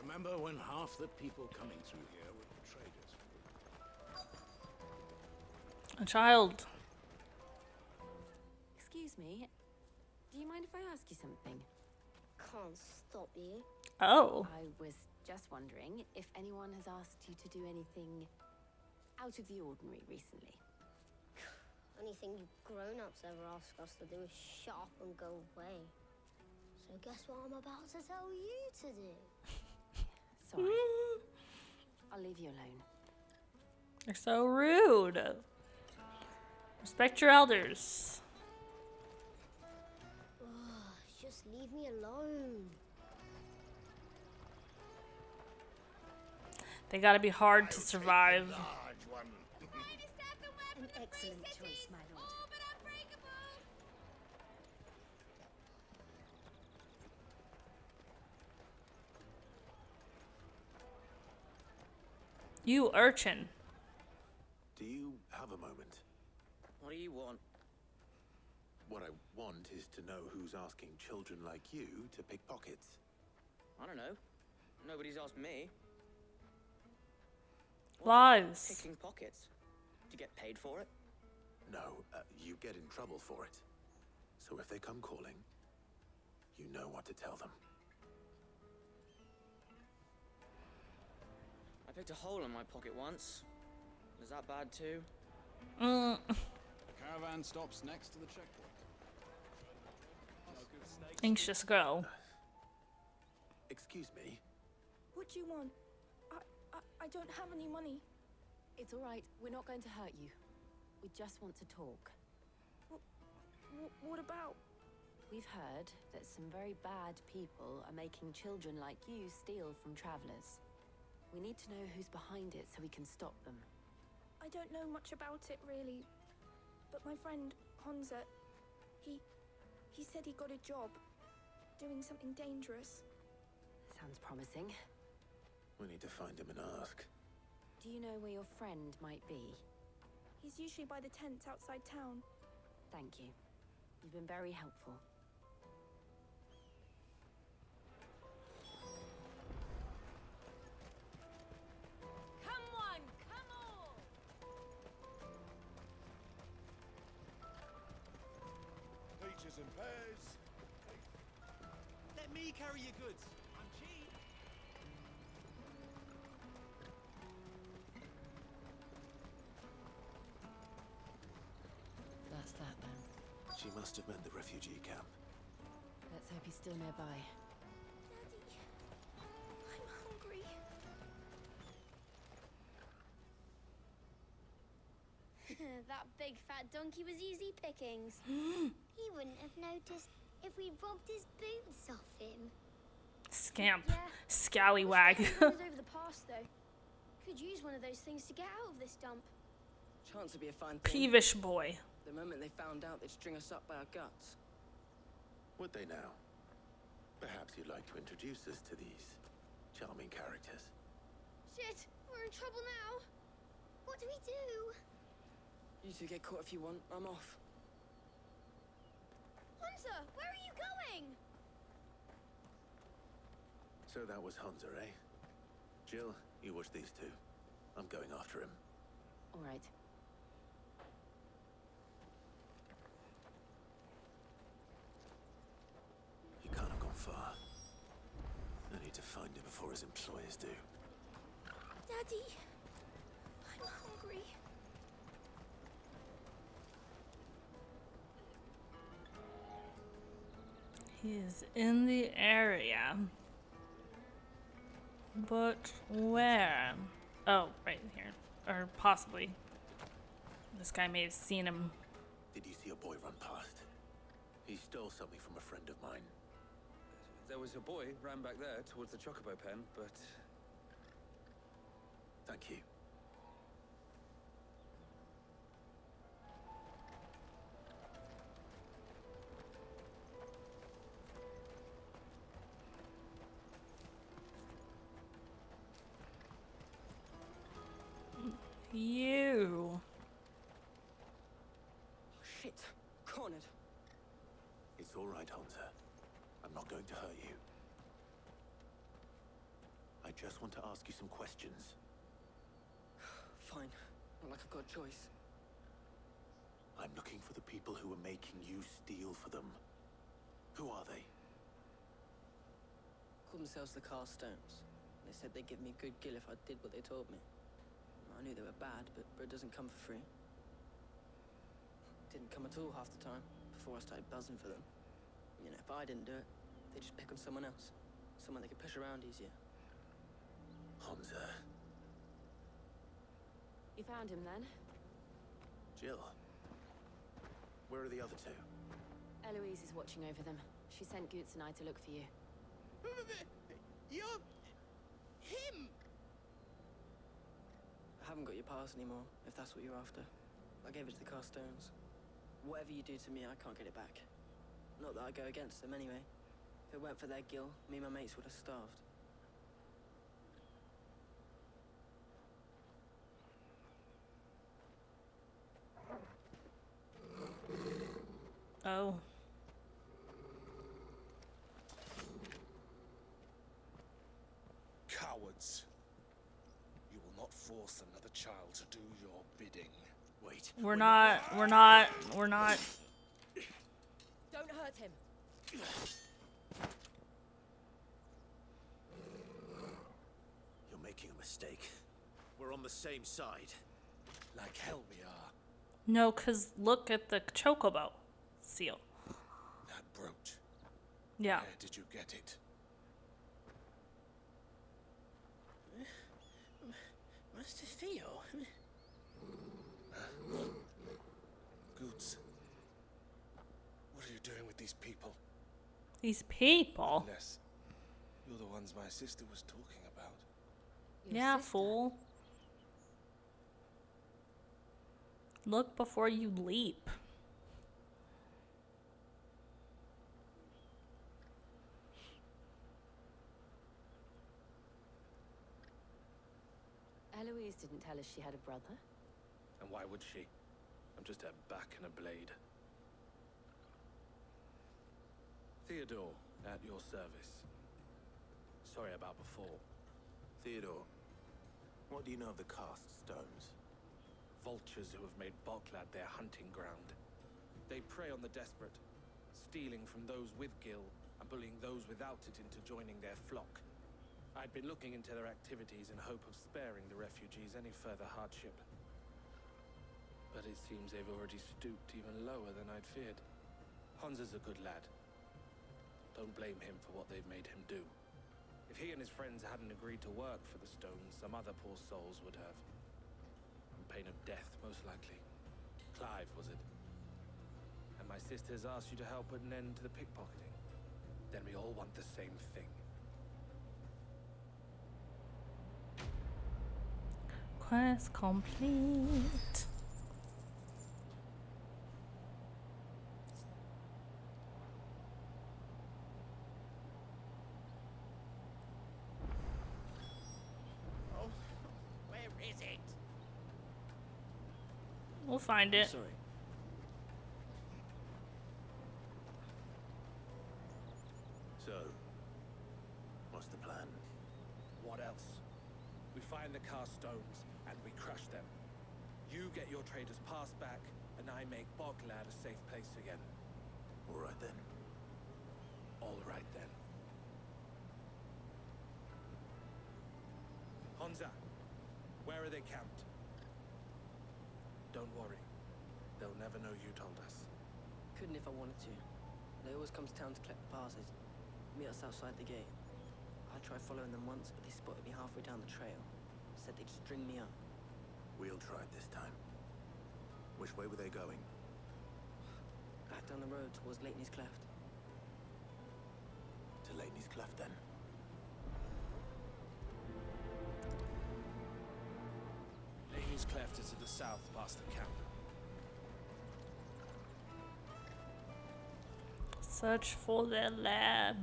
Remember when half the people coming through here were the traders? A child. Excuse me. Do you mind if I ask you something? Can't stop you. Oh. I was just wondering if anyone has asked you to do anything out of the ordinary recently. Anything you grown-ups ever ask us to do is shut up and go away. So guess what I'm about to tell you to do? Sorry. I'll leave you alone. You're so rude. Respect your elders. Just leave me alone. They gotta be hard to survive. An excellent choice, my lord. You urchin. Do you have a moment? What do you want? What I want is to know who's asking children like you to pick pockets. I don't know. Nobody's asked me. Lies. Picking pockets. Do you get paid for it? No, you get in trouble for it. So if they come calling, you know what to tell them. I picked a hole in my pocket once. Was that bad too? The caravan stops next to the checkpoint. Anxious girl. Excuse me. What do you want? I don't have any money. It's all right. We're not going to hurt you. We just want to talk. What about? We've heard that some very bad people are making children like you steal from travelers. We need to know who's behind it so we can stop them. I don't know much about it, really. But my friend, Honza, he said he got a job doing something dangerous. Sounds promising. We need to find him and ask. Do you know where your friend might be? He's usually by the tents outside town. Thank you. You've been very helpful. Come on, come on! Peaches and pears. Let me carry your goods. I'm cheap. That's that then. She must have meant the refugee camp. Let's hope he's still nearby. I'm hungry. That big fat donkey was easy pickings. He wouldn't have noticed if we robbed his boots off him. Scamp. Yeah. Scallywag. Over the pass, though. Could use one of those things to get out of this dump. Chance to be a fine thing. Peevish boy. The moment they found out, they'd string us up by our guts. Would they now? Perhaps you'd like to introduce us to these charming characters. Shit, we're in trouble now. What do we do? You two get caught if you want. I'm off. Hunter, where are you going? So that was Hunter, eh? Jill, you watch these two. I'm going after him. All right. He can't have gone far. I need to find him before his employers do. Daddy, I'm hungry. He's in the area. But where? Oh, right here. Or possibly. This guy may have seen him. Did you see a boy run past? He stole something from a friend of mine. There was a boy ran back there towards the chocobo pen, but... Thank you. You. Shit. Cornered. It's all right, Hunter. I'm not going to hurt you. I just want to ask you some questions. Fine. Not like I've got a choice. I'm looking for the people who are making you steal for them. Who are they? Called themselves the Carstones. They said they'd give me a good gill if I did what they told me. I knew they were bad, but bread doesn't come for free. Didn't come at all half the time, before I started buzzing for them. You know, if I didn't do it, they'd just pick on someone else. Someone they could push around easier. Hunter. You found him then? Jill. Where are the other two? Eloise is watching over them. She sent Goots and I to look for you. You're... him! I haven't got your pass anymore, if that's what you're after. I gave it to the Carstones. Whatever you do to me, I can't get it back. Not that I go against them anyway. If it weren't for their gill, me and my mates would have starved. Oh. Cowards. You will not force another child to do your bidding. Wait. We're not. We're not. Don't hurt him. You're making a mistake. We're on the same side. Like hell we are. No, because look at the chocobo seal. That brooch. Yeah. Where did you get it? Master Theo? Goots. What are you doing with these people? These people? Unless you're the ones my sister was talking about. Yeah, fool. Look before you leap. Eloise didn't tell us she had a brother. And why would she? I'm just her back and a blade. Theodore, at your service. Sorry about before. Theodore, what do you know of the cast stones? Vultures who have made Boklad their hunting ground. They prey on the desperate, stealing from those with gil and bullying those without it into joining their flock. I'd been looking into their activities in hope of sparing the refugees any further hardship. But it seems they've already stooped even lower than I'd feared. Hunter's a good lad. Don't blame him for what they've made him do. If he and his friends hadn't agreed to work for the stones, some other poor souls would have. On pain of death, most likely. Clive, was it? And my sisters asked you to help put an end to the pickpocketing. Then we all want the same thing. Quest complete. Oh, where is it? We'll find it. Sorry. So, what's the plan? What else? We find the cast stones and we crush them. You get your trader's pass back, and I make Boglad a safe place again. All right then. All right then. Honza, where are they camped? Don't worry. They'll never know you told us. Couldn't if I wanted to. They always come to town to collect the passes. Meet us outside the gate. I tried following them once, but they spotted me halfway down the trail. Said they'd string me up. We'll try it this time. Which way were they going? Back down the road towards Lateney's Cleft. To Lateney's Cleft, then. Lateney's Cleft is to the south past the camp. Search for their lab.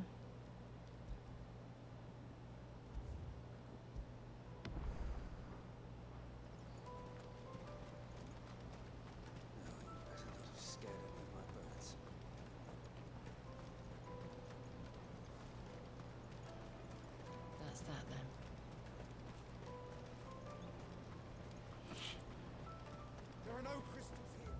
Scared any of my birds. That's that then. There are no crystals here.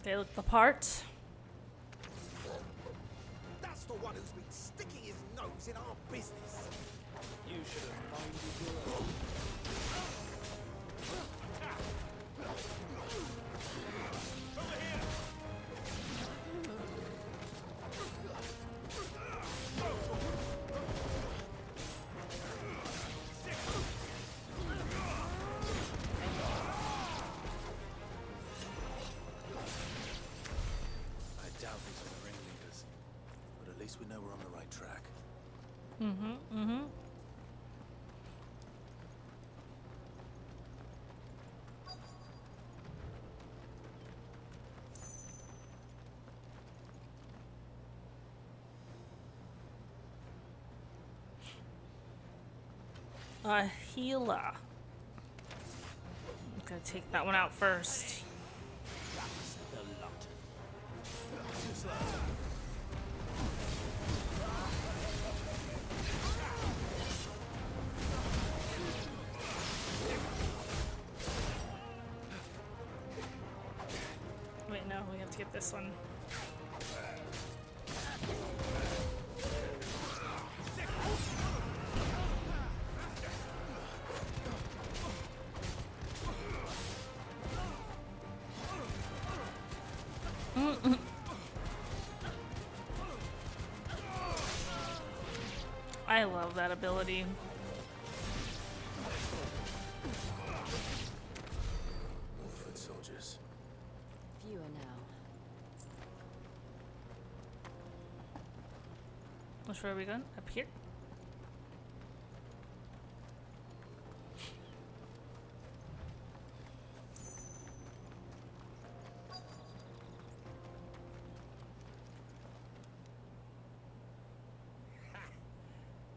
They look the part. That's the one who's been sticking his nose in our business. You should have minded your own. I doubt these are the ringleaders. But at least we know we're on the right track. A healer. I'm gonna take that one out first. That's the lot. Wait, no, we have to get this one. I love that ability. Foot soldiers. Fewer now. Which way are we going? Up here?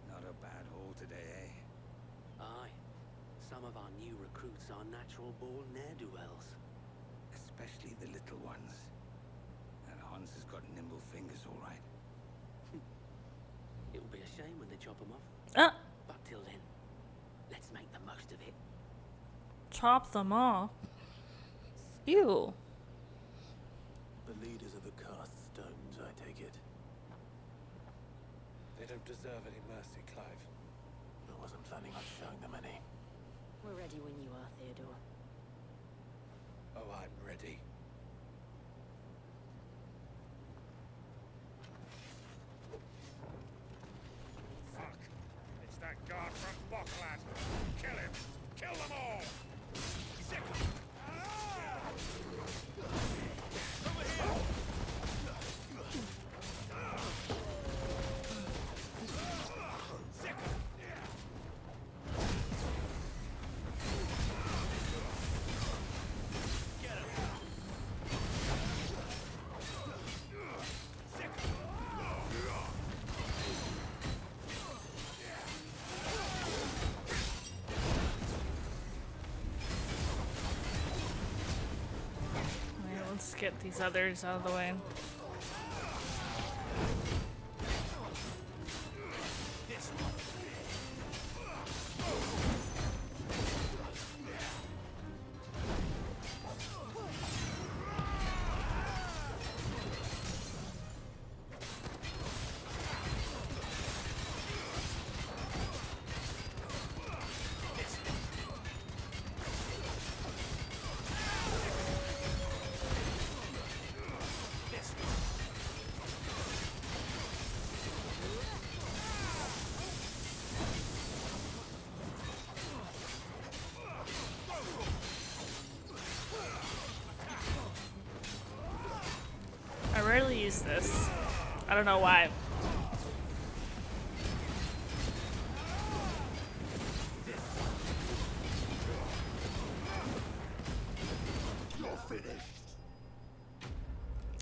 Not a bad haul today, eh? Aye. Some of our new recruits are natural-born ne'er-do-wells. Especially the little ones. And Hans has got nimble fingers, all right. It'll be a shame when they chop them off. Ah! But till then, let's make the most of it. Chop them off. Ew. The leaders of the cast stones, I take it. They don't deserve any mercy, Clive. I wasn't planning on showing them any. We're ready when you are, Theodore. Oh, I'm ready. Fuck! It's that guard from Boglad. Kill him! Kill them all! get these others out of the way. I rarely use this. I don't know why. You're finished.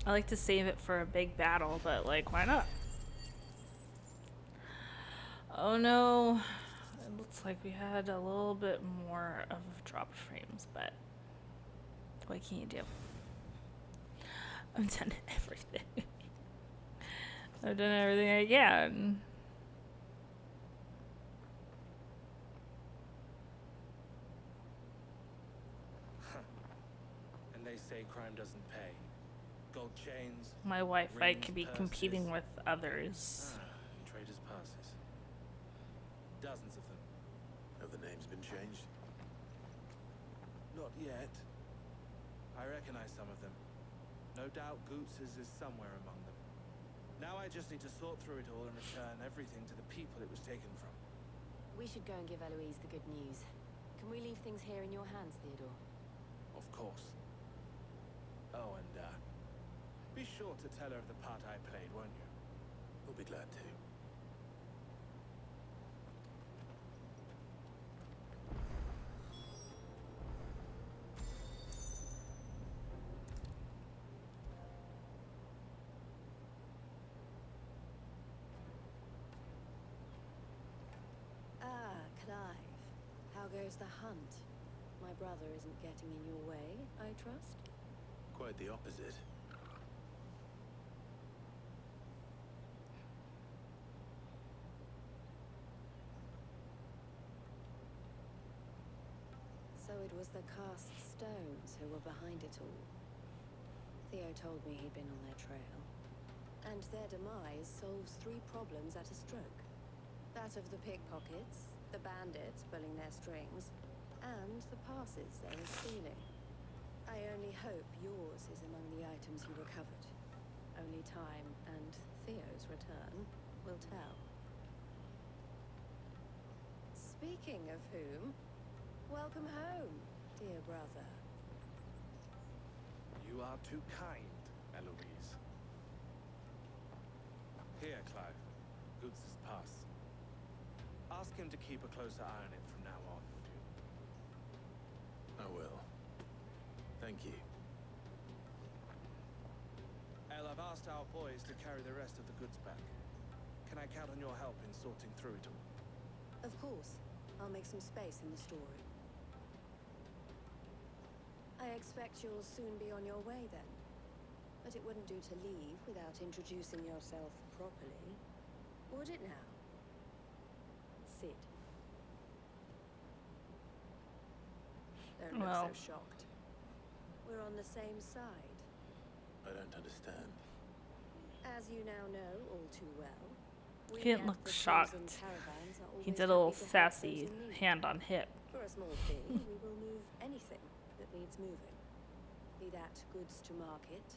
I like to save it for a big battle, but like, why not? Oh no. It looks like we had a little bit more of dropped frames, but what can you do? I've done everything. I've done everything I can. And they say crime doesn't pay. Gold chains. My Wi-Fi rings, could be purses. competing with others. Traders' passes. Dozens of them. Have the names been changed? Not yet. I recognize some of them. No doubt Goots's is somewhere among them. Now I just need to sort through it all and return everything to the people it was taken from. We should go and give Eloise the good news. Can we leave things here in your hands, Theodore? Of course. Oh, and be sure to tell her of the part I played, won't you? We'll be glad to. Clive. How goes the hunt? My brother isn't getting in your way, I trust? Quite the opposite. So it was the cast stones who were behind it all. Theo told me he'd been on their trail. And their demise solves 3 problems at a stroke. That of the pickpockets, the bandits pulling their strings, and the passes they were stealing. I only hope yours is among the items you recovered. Only time and Theo's return will tell. Speaking of whom, welcome home, dear brother. You are too kind, Eloise. Here, Clive. Goots's pass. Ask him to keep a closer eye on it from now on, would you? I will. Thank you. El, I've asked our boys to carry the rest of the goods back. Can I count on your help in sorting through it all? Of course. I'll make some space in the storeroom. I expect you'll soon be on your way then. But it wouldn't do to leave without introducing yourself properly. Would it now? Sid. Don't look Well. so shocked. We're on the same side. I don't understand. As you now know all too well, He didn't look shocked. He did a little sassy hand on hip. For a small fee, we will move anything that needs moving. Be that goods to market,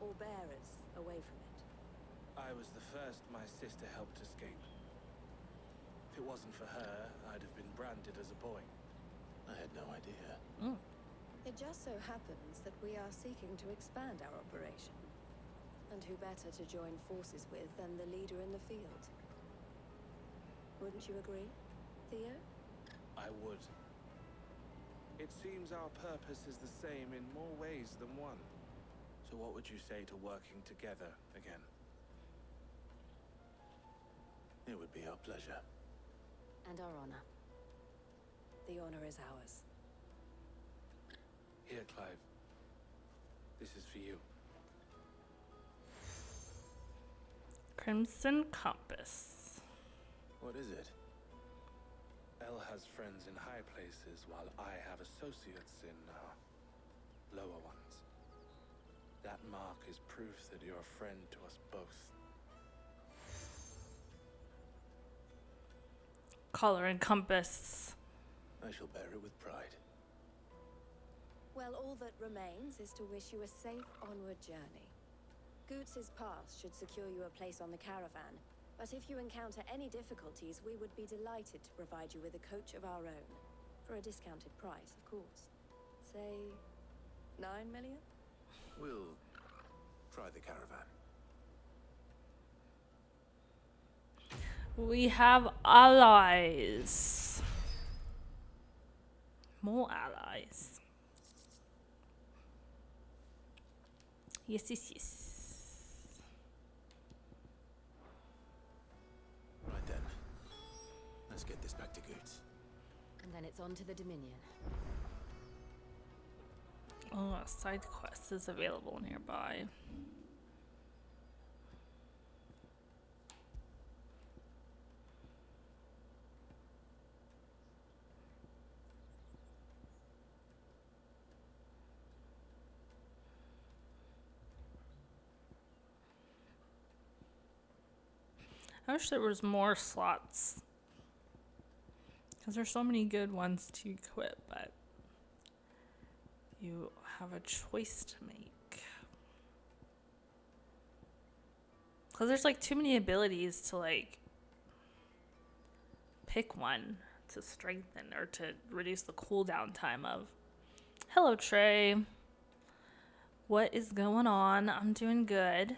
or bearers away from it. I was the first my sister helped escape. If it wasn't for her, I'd have been branded as a boy. I had no idea. It just so happens that we are seeking to expand our operation. And who better to join forces with than the leader in the field? Wouldn't you agree, Theo? I would. It seems our purpose is the same in more ways than one. So what would you say to working together again? It would be our pleasure. And our honor. The honor is ours. Here, Clive. This is for you. Crimson Compass. What is it? Elle has friends in high places, while I have associates in lower ones. That mark is proof that you're a friend to us both. Collar and compass. I shall bear it with pride. Well, all that remains is to wish you a safe onward journey. Goots's pass should secure you a place on the caravan, but if you encounter any difficulties, we would be delighted to provide you with a coach of our own. For a discounted price, of course. Say, 9 million? We'll try the caravan. We have allies. More allies. Yes, yes, yes. Right then. Let's get this back to Goots. And then it's on to the Dominion. Oh, a side quest is available nearby. I wish there was more slots, because there's so many good ones to equip, but you have a choice to make. Because there's like too many abilities to like pick one to strengthen or to reduce the cooldown time of. Hello, Trey. What is going on? I'm doing good.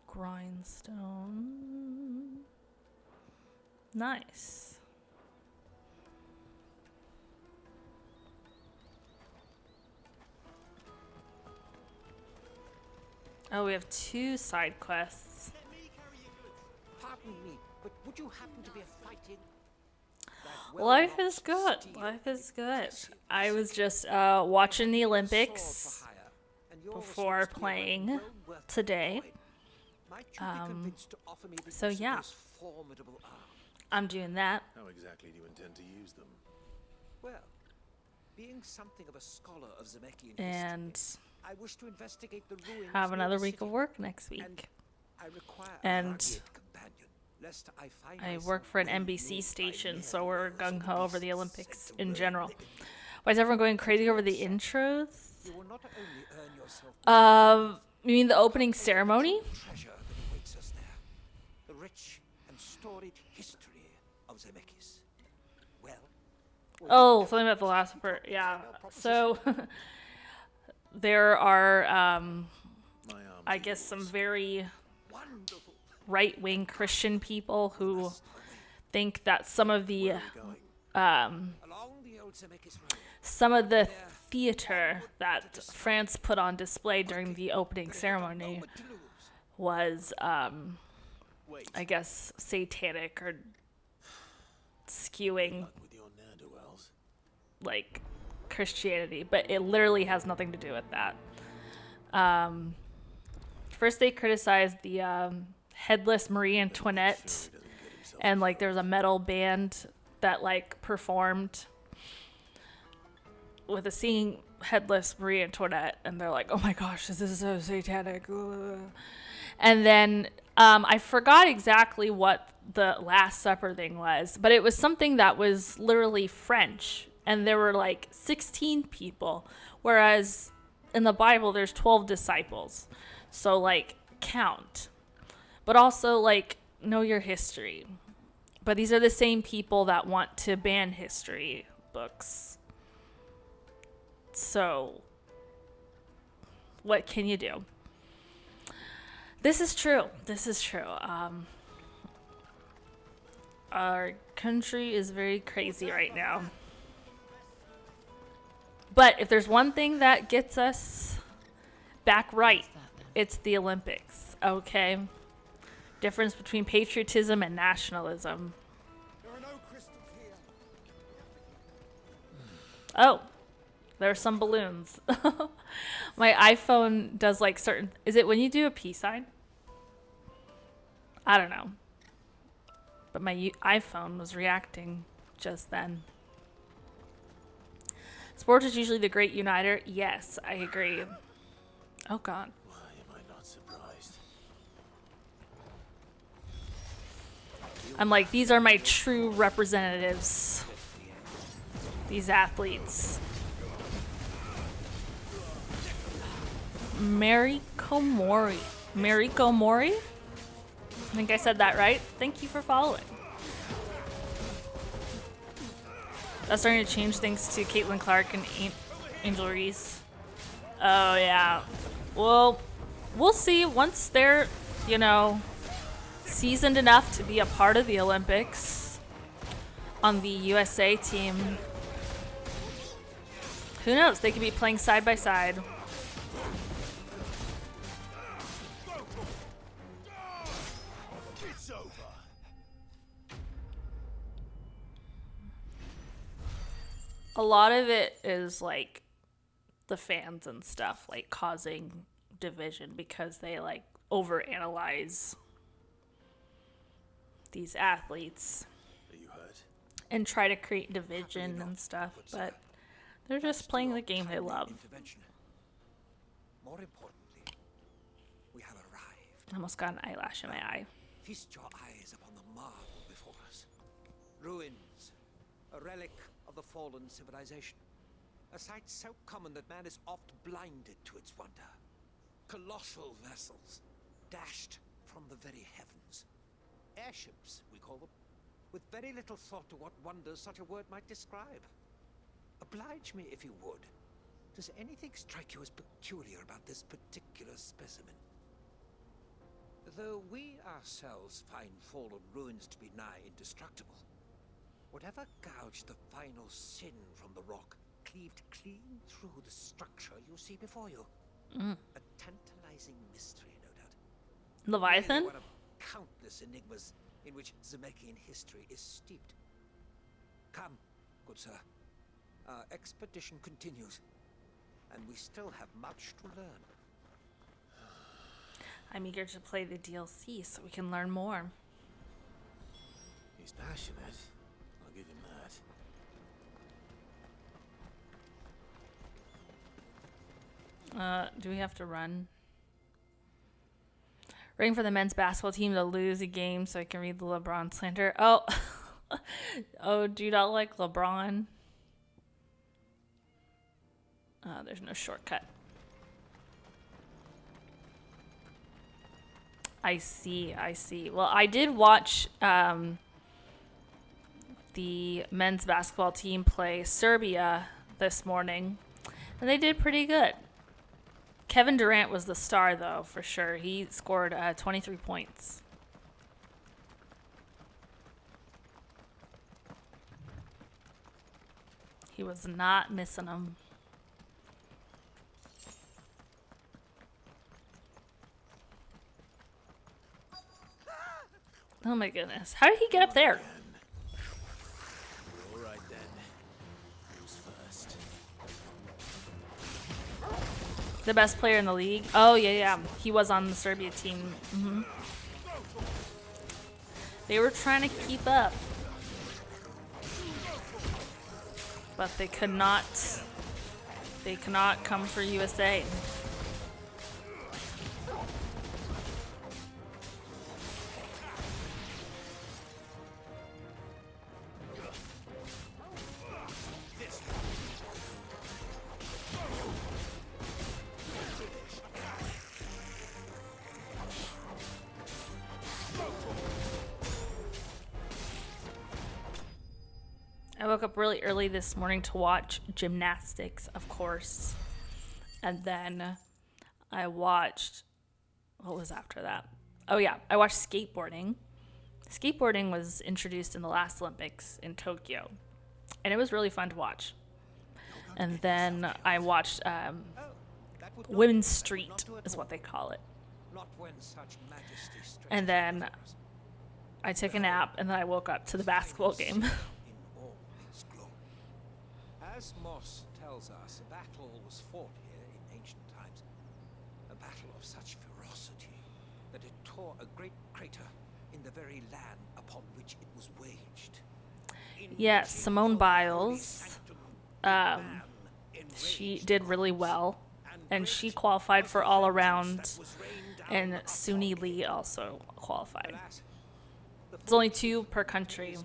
Grindstone. Nice. Oh, we have 2 side quests. Pardon me, but would you happen to be a fighting? Life is good. Life is good. I was just watching the Olympics before playing today. So yeah, I'm doing that. How exactly do you intend to use them? Well, being something of a scholar of Zemeckis And I wish to investigate the ruins have near another the week of city, work next week. I require a And rugged companion, lest I find I myself work for an NBC station, so we're gung-ho over the Olympics in general. Why is everyone going crazy over the intros? you will not only earn yourself You mean the opening ceremony? treasure that awaits us there, the rich and storied history of Zemeckis. Well, Oh, something about the last part. Yeah. So there are, I guess, some very right-wing Christian people who think that some of the theater that France put on display during the opening ceremony was, I guess, satanic or skewing like Christianity, but it literally has nothing to do with that. First they criticized the headless Marie Antoinette, and like there was a metal band that like performed with a singing headless Marie Antoinette, and they're like, oh my gosh, this is so satanic. And then I forgot exactly what the Last Supper thing was, but it was something that was literally French, and there were like 16 people, whereas in the Bible there's 12 disciples. So like count, but also like know your history. But these are the same people that want to ban history books. So what can you do? This is true. This is true. Our country is very crazy right now. But if there's one thing that gets us back right, it's the Olympics, okay? Difference between patriotism and nationalism. Oh, there's some balloons. My iPhone does like certain... Is it when you do a peace sign? I don't know. But my iPhone was reacting just then. Sports is usually the great uniter. Yes, I agree. Oh, God. Why am I not surprised? I'm like, these are my true representatives. These athletes. Mariko Mori. Mariko Mori? I think I said that right. Thank you for following. That's starting to change things to Caitlin Clark and Angel Reese. Oh, yeah. Well, we'll see once they're, you know, seasoned enough to be a part of the Olympics on the USA team. Who knows? They could be playing side by side. It's over. A lot of it is like the fans and stuff like causing division because they like overanalyze these athletes and try to create division and stuff, but they're just playing the game they love. More importantly, we have arrived. I almost got an eyelash in my eye. Feast your eyes upon the marvel before us. Ruins, a relic of the fallen civilization. A sight so common that man is oft blinded to its wonder. Colossal vessels, dashed from the very heavens. Airships, we call them, with very little thought to what wonders such a word might describe. Oblige me if you would. Does anything strike you as peculiar about this particular specimen? Though we ourselves find fallen ruins to be nigh indestructible, whatever gouged the final sin from the rock cleaved clean through the structure you see before you. A tantalizing mystery, no doubt. Leviathan? Really one of countless enigmas in which Zemeckis history is steeped. Come, good sir. Our expedition continues, and we still have much to learn. I'm eager to play the DLC so we can learn more. He's passionate. I'll give him that. Do we have to run? Rooting for the men's basketball team to lose a game so I can read the LeBron slander. Oh, oh, do you not like LeBron? There's no shortcut. I see. Well, I did watch the men's basketball team play Serbia this morning, and they did pretty good. Kevin Durant was the star, though, for sure. He scored 23 points. He was not missing them. Oh my goodness. How did he get up there? All right then. Who's first? The best player in the league? Oh, yeah. He was on the Serbia team. They were trying to keep up. But they could not. They cannot come for USA. I woke up really early this morning to watch gymnastics, of course. And then I watched, what was after that? Oh yeah, I watched skateboarding. Skateboarding was introduced in the last Olympics in Tokyo. And it was really fun to watch. And then I watched Women's Street is what they call it. And then I took a nap and then I woke up to the basketball game. As Moss tells us, a battle was fought here in ancient times. A battle of such ferocity that it tore a great crater in the very land upon which it was waged. Yes, Simone Biles. She did really well, and she qualified for all around, and Suni Lee also qualified. It's only 2 per country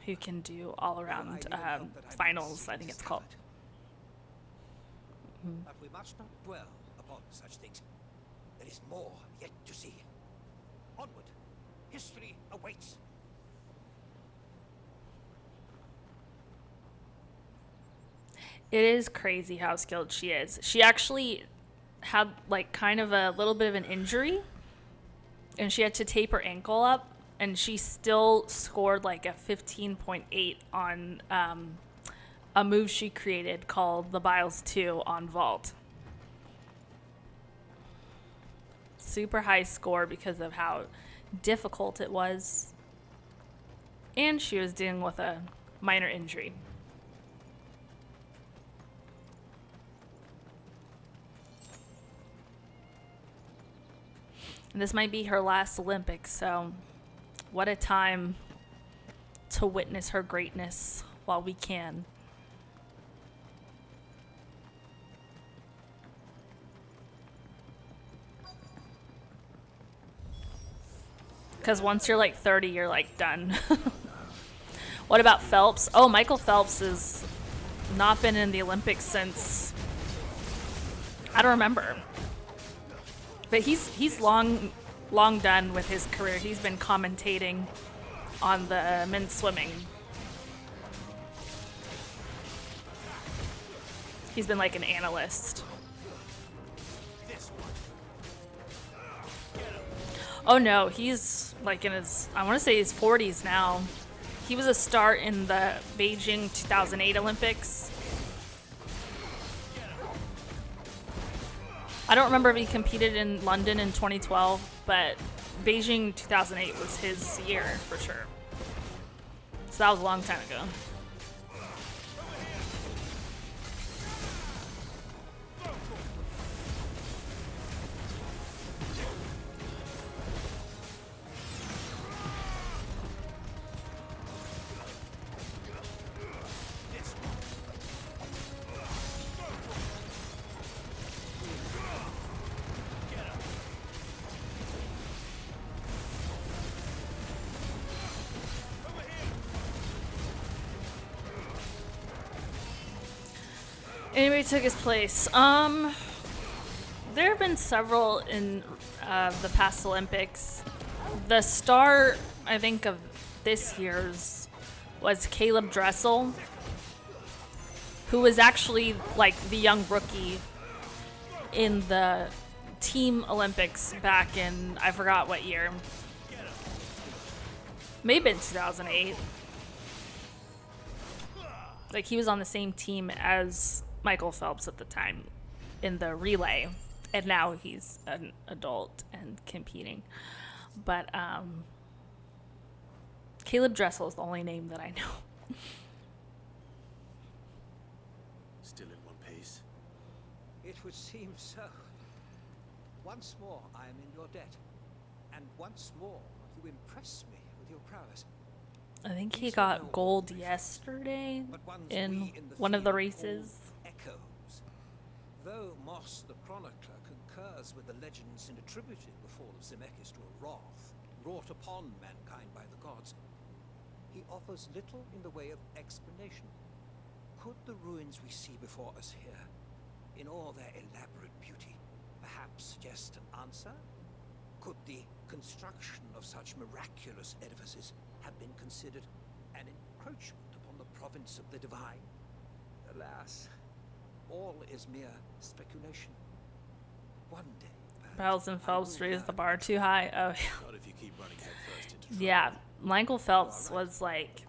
who can do all around finals, I think it's called. But we must not dwell upon such things. There is more yet to see. Onward. History awaits. It is crazy how skilled she is. She actually had like kind of a little bit of an injury, and she had to tape her ankle up, and she still scored like a 15.8 on a move she created called the Biles 2 on vault. Super high score because of how difficult it was, and she was dealing with a minor injury. And this might be her last Olympics, so what a time to witness her greatness while we can. Because once you're like 30, you're like done. What about Phelps? Oh, Michael Phelps has not been in the Olympics since, I don't remember. But he's long done with his career. He's been commentating on the men's swimming. He's been like an analyst. Oh no, he's like in his, I want to say his 40s now. He was a star in the Beijing 2008 Olympics. I don't remember if he competed in London in 2012, but Beijing 2008 was his year for sure. So that was a long time ago. Anybody took his place? There have been several in the past Olympics. The star, I think, of this year's was Caleb Dressel, who was actually like the young rookie in the team Olympics back in, I forgot what year. Maybe in 2008. Like, he was on the same team as Michael Phelps at the time in the relay, and now he's an adult and competing. But Caleb Dressel is the only name that I know. Still in one piece. It would seem so. Once more I am in your debt, and once more you impress me with your prowess. I think he got gold yesterday in one of the races. Echoes. Though Moss the chronicler concurs with the legends in attributing the fall of Zemeckis to a wrath wrought upon mankind by the gods, he offers little in the way of explanation. Could the ruins we see before us here, in all their elaborate beauty, perhaps suggest an answer? Could the construction of such miraculous edifices have been considered an encroachment upon the province of the divine? Alas, all is mere speculation. One day, Biles and Phelps raised the bar too high. Oh, Not if you keep running headfirst into trouble. yeah. Michael Phelps was like,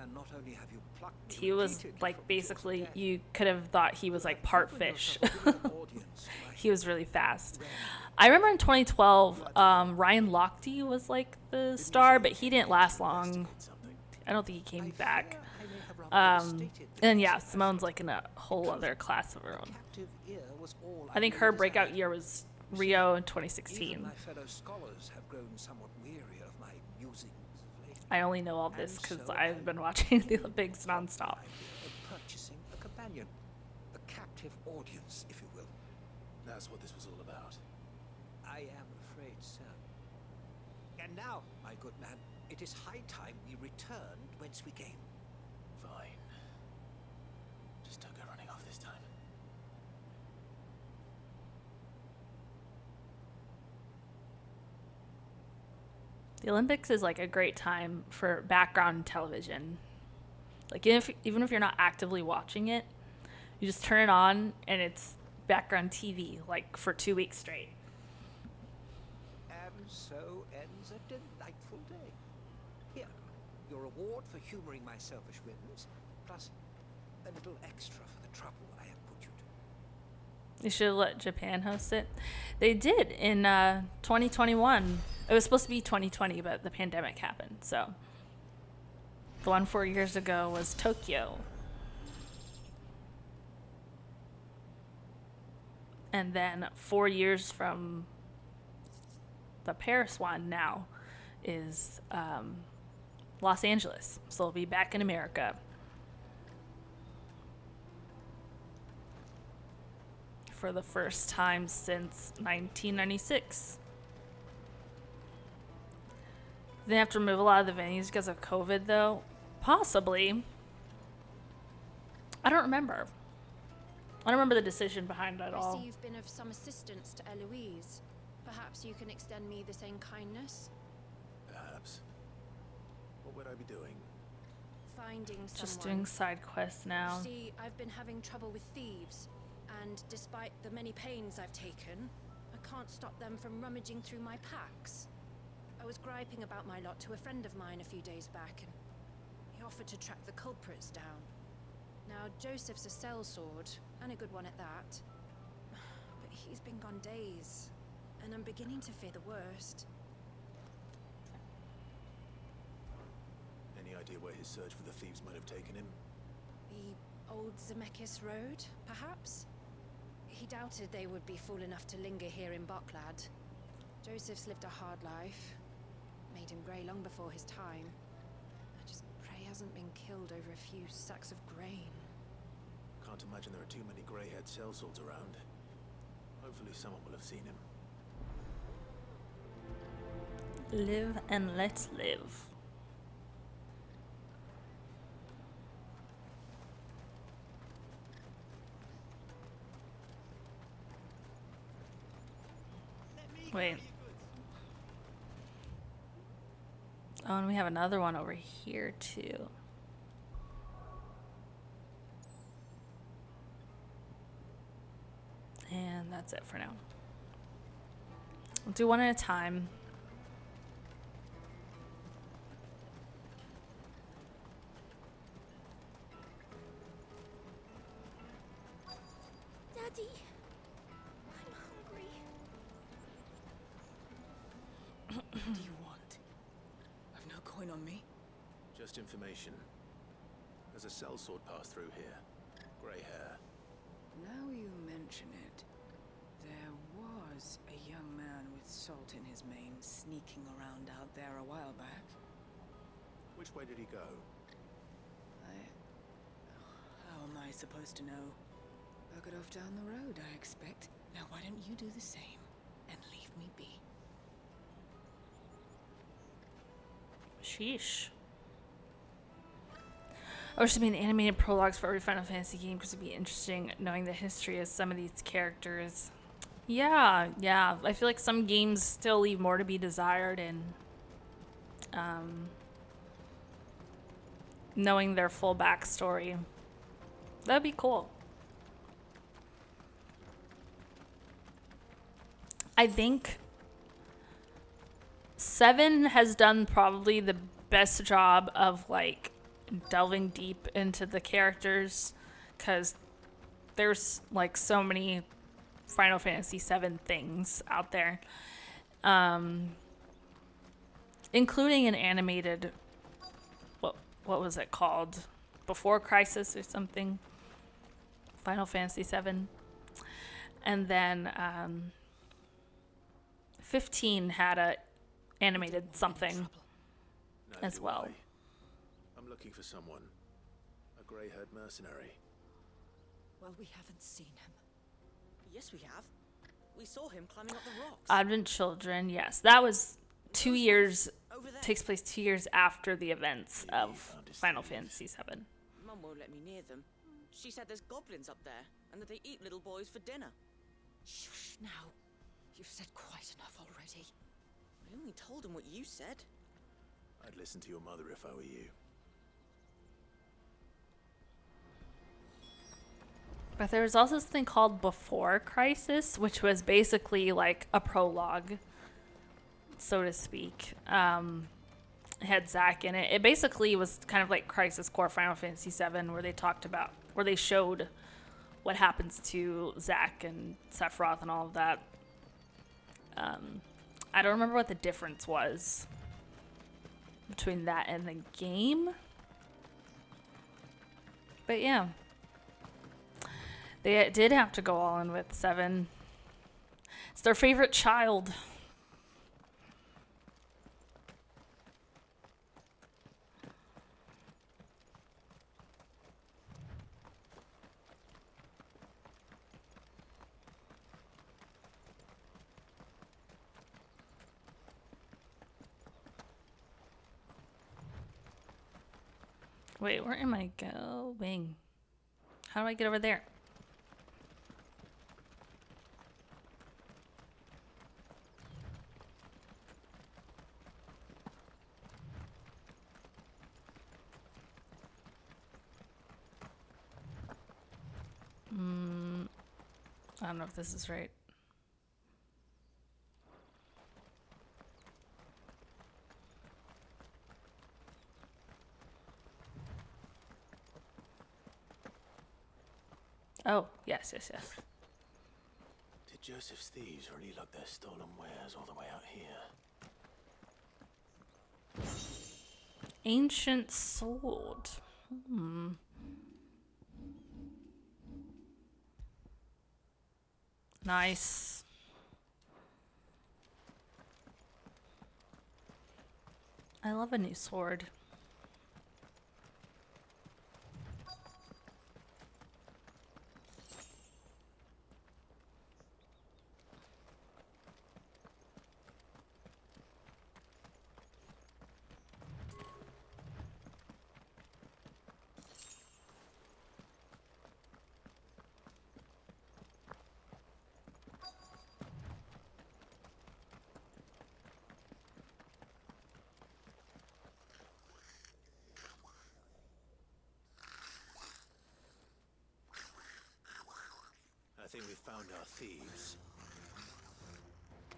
and not only have you plucked he was like basically, you could have thought he was like part fish. He was really fast. I remember in 2012, Ryan Lochte was like the star, but he didn't last long. I don't think he came back. And yeah, Simone's like in a whole other class of her own. Captive ear was all I think knew her desired. breakout year was Rio in Even 2016. my fellow scholars have grown somewhat weary of my musings of late. I only know all this And because so I've been watching the Olympics nonstop. Of purchasing a companion, a captive audience, if you will. That's what this was all about. I am afraid so. And now, my good man, it is high time we returned whence we came. Fine. Just don't go running off this time. The Olympics is like a great time for background television. Like even if you're not actively watching it, you just turn it on and it's background TV like for 2 weeks straight. And so ends a delightful day. Here, your reward for humoring my selfish whims, plus a little extra for the trouble I have put you to. You should have let Japan host it. They did in 2021. It was supposed to be 2020, but the pandemic happened. So the one 4 years ago was Tokyo. And then 4 years from the Paris one now is Los Angeles. So it'll be back in America. For the first time since 1996. They have to remove a lot of the venues because of COVID, though. Possibly. I don't remember. I don't remember the decision behind it I all. see you've been of some assistance to Eloise. Perhaps you can extend me the same kindness? Perhaps. What would I be doing? Finding someone. Just doing side quests now. You see, I've been having trouble with thieves, and despite the many pains I've taken, I can't stop them from rummaging through my packs. I was griping about my lot to a friend of mine a few days back, and he offered to track the culprits down. Now, Joseph's a sellsword, and a good one at that. But he's been gone days, and I'm beginning to fear the worst. Any idea where his search for the thieves might have taken him? The old Zemeckis Road, perhaps? He doubted they would be fool enough to linger here in Boklad. Joseph's lived a hard life. Made him grey long before his time. I just pray he hasn't been killed over a few sacks of grain. Can't imagine there are too many grey-haired sellswords around. Hopefully someone will have seen him. Live and let live. Wait. Oh, and we have another one over here, too. And that's it for now. We'll do one at a time. Daddy, I'm hungry. What do you want? I've no coin on me. Just information. There's a sellsword passed through here. Grey hair. Now you mention it, there was a young man with salt in his mane sneaking around out there a while back. Which way did he go? How am I supposed to know? Buggered off down the road, I expect. Now why don't you do the same and leave me be? Sheesh. I wish there'd be an animated prologues for every Final Fantasy game because it'd be interesting knowing the history of some of these characters. Yeah. I feel like some games still leave more to be desired in knowing their full backstory. That'd be cool. I think 7 has done probably the best job of like delving deep into the characters because there's like so many Final Fantasy 7 things out there, including an animated what was it called? before Crisis or something. Final Fantasy VII. And then 15 had a animated something as well. I'm looking for someone. A grey-haired mercenary. Well, we haven't seen him. Yes, we have. We saw him climbing up the rocks. Advent Children, yes. That was 2 years, takes place 2 years after the events of Final Fantasy VII. Mum won't let me near them. She said there's goblins up there, and that they eat little boys for dinner. Shush now. You've said quite enough already. I only told him what you said. I'd listen to your mother if I were you. But there was also something called Before Crisis, which was basically like a prologue, so to speak. It had Zack in it. It basically was kind of like Crisis Core Final Fantasy VII, where they showed what happens to Zack and Sephiroth and all of that. I don't remember what the difference was between that and the game. But yeah. They did have to go all in with 7. It's their favorite child. Wait, where am I going? How do I get over there? I don't know if this is right. Oh, yes. Did Joseph's thieves really lug their stolen wares all the way out here? Ancient sword. Nice. I love a new sword. I think we found our thieves.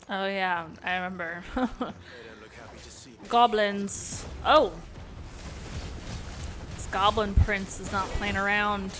Oh yeah, I remember. They don't look happy to see me. Goblins. Oh! This Goblin Prince is not playing around.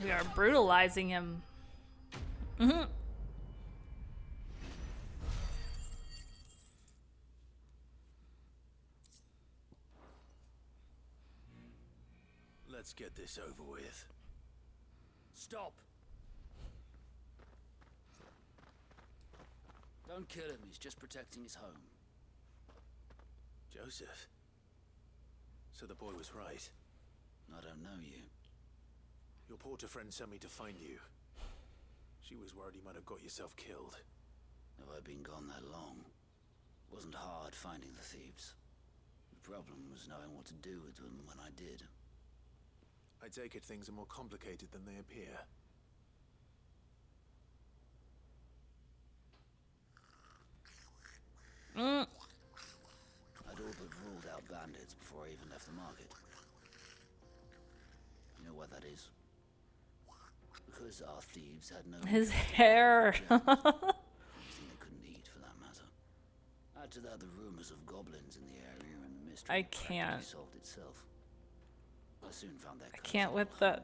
We are brutalizing him. Let's get this over with. Stop! Don't kill him, he's just protecting his home. Joseph? So the boy was right. I don't know you. Your porter friend sent me to find you. She was worried you might have got yourself killed. Have I been gone that long? It wasn't hard finding the thieves. The problem was knowing what to do with them when I did. I take it things are more complicated than they appear. bandits before I even left the market. You know why that is? Because our thieves had no... His hair. Anything they couldn't eat, for that matter. Add to that the rumors of goblins in the area, and the mystery I can't. solved itself. I soon found their I can't with the...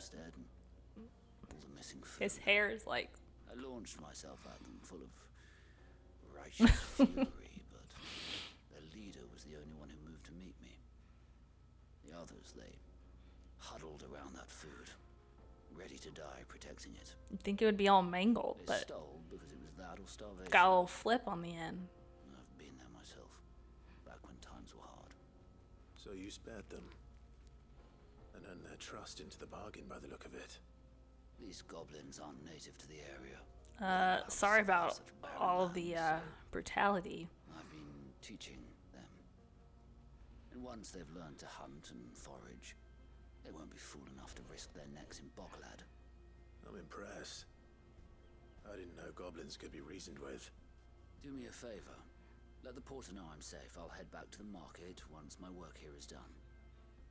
His hair is like... I launched myself at them full of righteous fury, but their leader was the only one who moved to meet me. The others, they huddled around that food, ready to die protecting it. You'd think it would be all mangled, They but stole because it was that or starvation. got a little flip on the end. I've been there myself, back when times were hard. So you spared them, and earned their trust into the bargain by the look of it. These goblins aren't native to the area. Sorry about all the brutality. I've been teaching them. And once they've learned to hunt and forage, they won't be fool enough to risk their necks in Boklad. I'm impressed. I didn't know goblins could be reasoned with. Do me a favor. Let the porter know I'm safe. I'll head back to the market once my work here is done.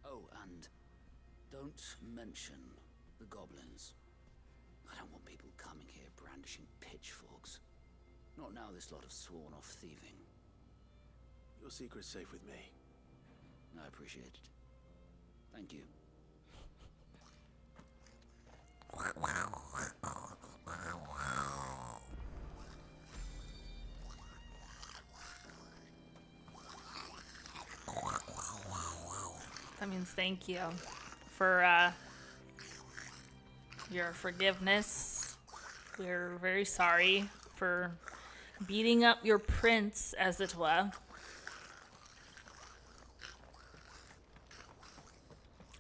Oh, and don't mention the goblins. I don't want people coming here brandishing pitchforks. Not now this lot have sworn off thieving. Your secret's safe with me. I appreciate it. Thank you. That means thank you for your forgiveness. We're very sorry for beating up your prince, as it were.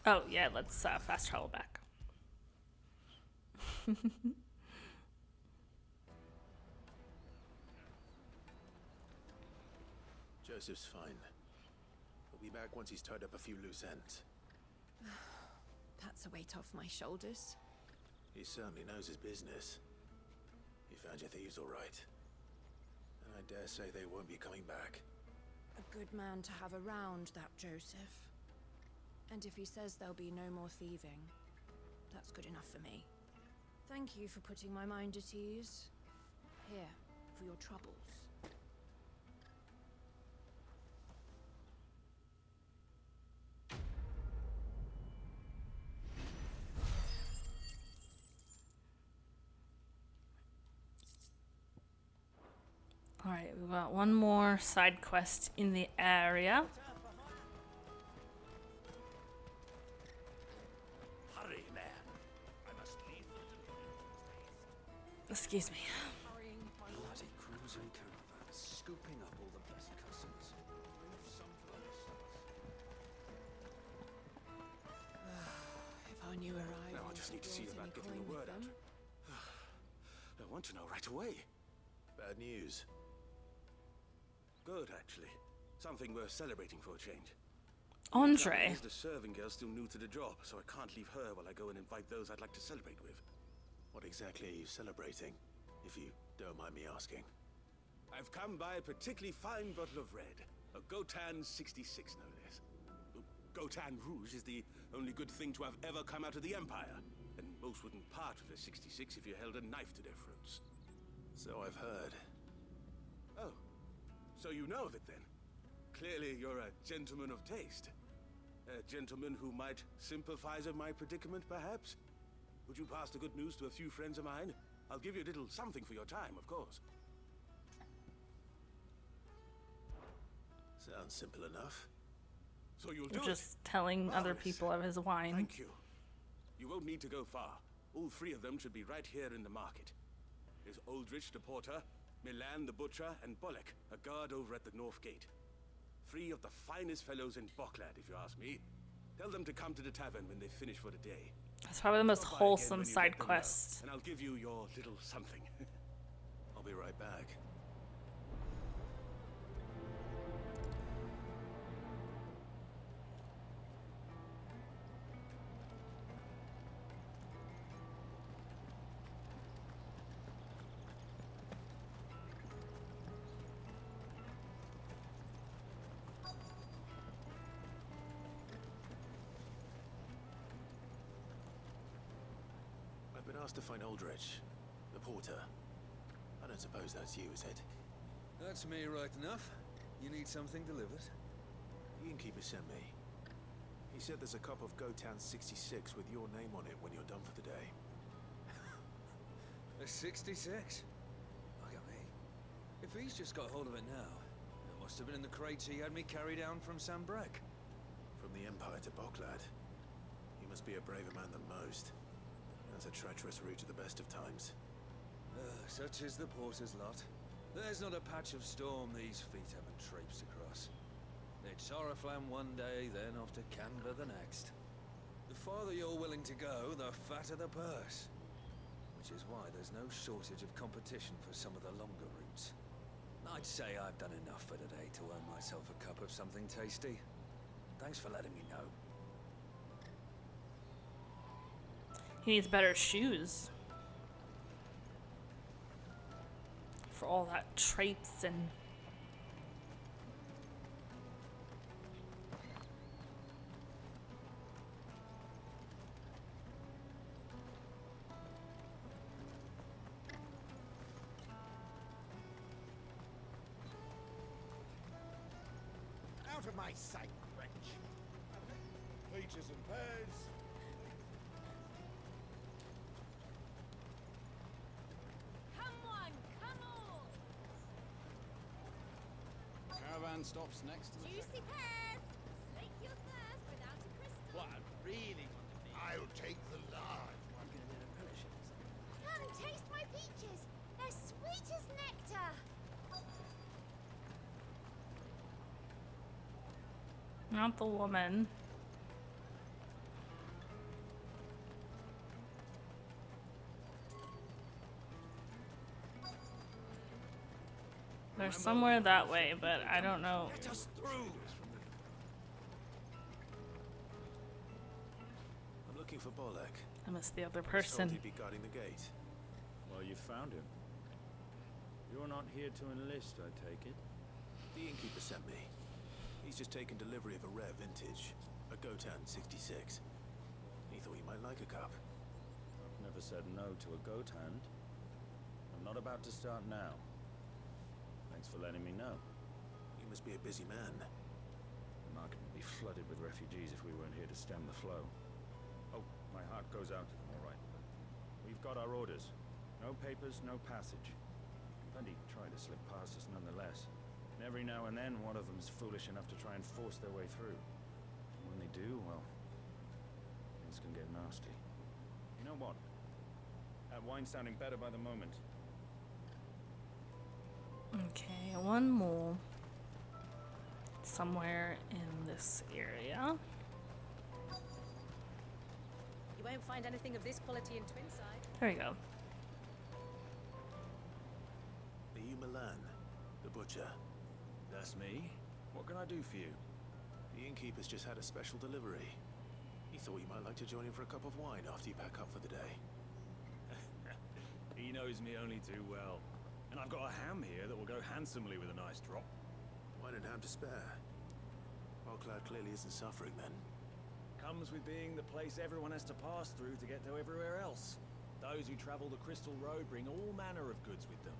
Oh, yeah, let's fast travel back. Joseph's fine. He'll be back once he's tied up a few loose ends. That's a weight off my shoulders. He certainly knows his business. You found your thieves all right. And I dare say they won't be coming back. A good man to have around, that Joseph. And if he says there'll be no more thieving, that's good enough for me. Thank you for putting my mind at ease. Here, for your troubles. Alright, we've got one more side quest in the area. Hurry, man. I must leave. Excuse me. Bloody cruise and caravan, scooping up all the best customs. If I knew where I Now I was, just need to brought see any about getting coin the with word out. them. I want to know right away. Bad news. Good, actually. Something worth celebrating for a change. Andre. The serving girl's still new to the job, so I can't leave her while I go and invite those I'd like to celebrate with. What exactly are you celebrating, if you don't mind me asking? I've come by a particularly fine bottle of red. A Gotan 66, no less. Gotan Rouge is the only good thing to have ever come out of the Empire. And most wouldn't part with a 66 if you held a knife to their throats. So I've heard. Oh, so you know of it then? Clearly you're a gentleman of taste. A gentleman who might sympathize with my predicament, perhaps? Would you pass the good news to a few friends of mine? I'll give you a little something for your time, of course. Sounds simple enough. So you'll do Just telling other Marvelous. people of his wine. Thank you. You won't need to go far. All three of them should be right here in the market. There's Aldrich the porter, Milan the butcher, and Bolek, a guard over at the north gate. Three of the finest fellows in Boklad, if you ask me. Tell them to come to the tavern when they finish for the day. That's probably the most Stop by again wholesome when you side get them quest. out, and I'll give you your little something. I'll be right back. asked to find Aldrich, the porter. I don't suppose that's you, is it? That's me right enough. You need something delivered? The innkeeper sent me. He said there's a cup of Gotan 66 with your name on it when you're done for the day. A 66? Look at me. If he's just got hold of it now, it must have been in the crates he had me carry down from Sambrek. From the Empire to Boklad. You must be a braver man than most. That's a treacherous route at the best of times. Such is the porter's lot. There's not a patch of storm these feet haven't traipsed across. It's Oriflamme one day, then off to Canva the next. The farther you're willing to go, the fatter the purse. Which is why there's no shortage of competition for some of the longer routes. I'd say I've done enough for today to earn myself a cup of something tasty. Thanks for letting me know. He needs better shoes. For all that traipse and... Out of my sight, wretch. Peaches and pears. Caravan stops next to the Juicy pears! Slake your thirst without a crystal. What I really want to be. I'll take the large one. I'm gonna need a pellet. Come and taste my peaches. They're sweet as nectar. Not the woman. They're somewhere that way, but I don't know. Let us through. I'm looking for Bolek. I missed the other Told person. he'd be guarding the gate. Well, you found him. You're not here to enlist, I take it? The innkeeper sent me. He's just taken delivery of a rare vintage, a Gotan 66. He thought you might like a cup. I've never said no to a goat hand. I'm not about to start now. Thanks for letting me know. You must be a busy man. The market would be flooded with refugees if we weren't here to stem the flow. Oh, my heart goes out to them, all right. We've got our orders. No papers, no passage. Plenty try to slip past us nonetheless. And every now and then, one of them's foolish enough to try and force their way through. And when they do, well, things can get nasty. You know what? That wine's sounding better by the moment. Okay, one more. Somewhere in this area. You won't find anything of this quality in Twinside. There we go. Are you Milan, the butcher? That's me. What can I do for you? The innkeeper's just had a special delivery. He thought you might like to join him for a cup of wine after you pack up for the day. He knows me only too well. And I've got a ham here that will go handsomely with a nice drop. Wine and ham to spare. Boklad clearly isn't suffering then. Comes with being the place everyone has to pass through to get to everywhere else. Those who travel the Crystal Road bring all manner of goods with them.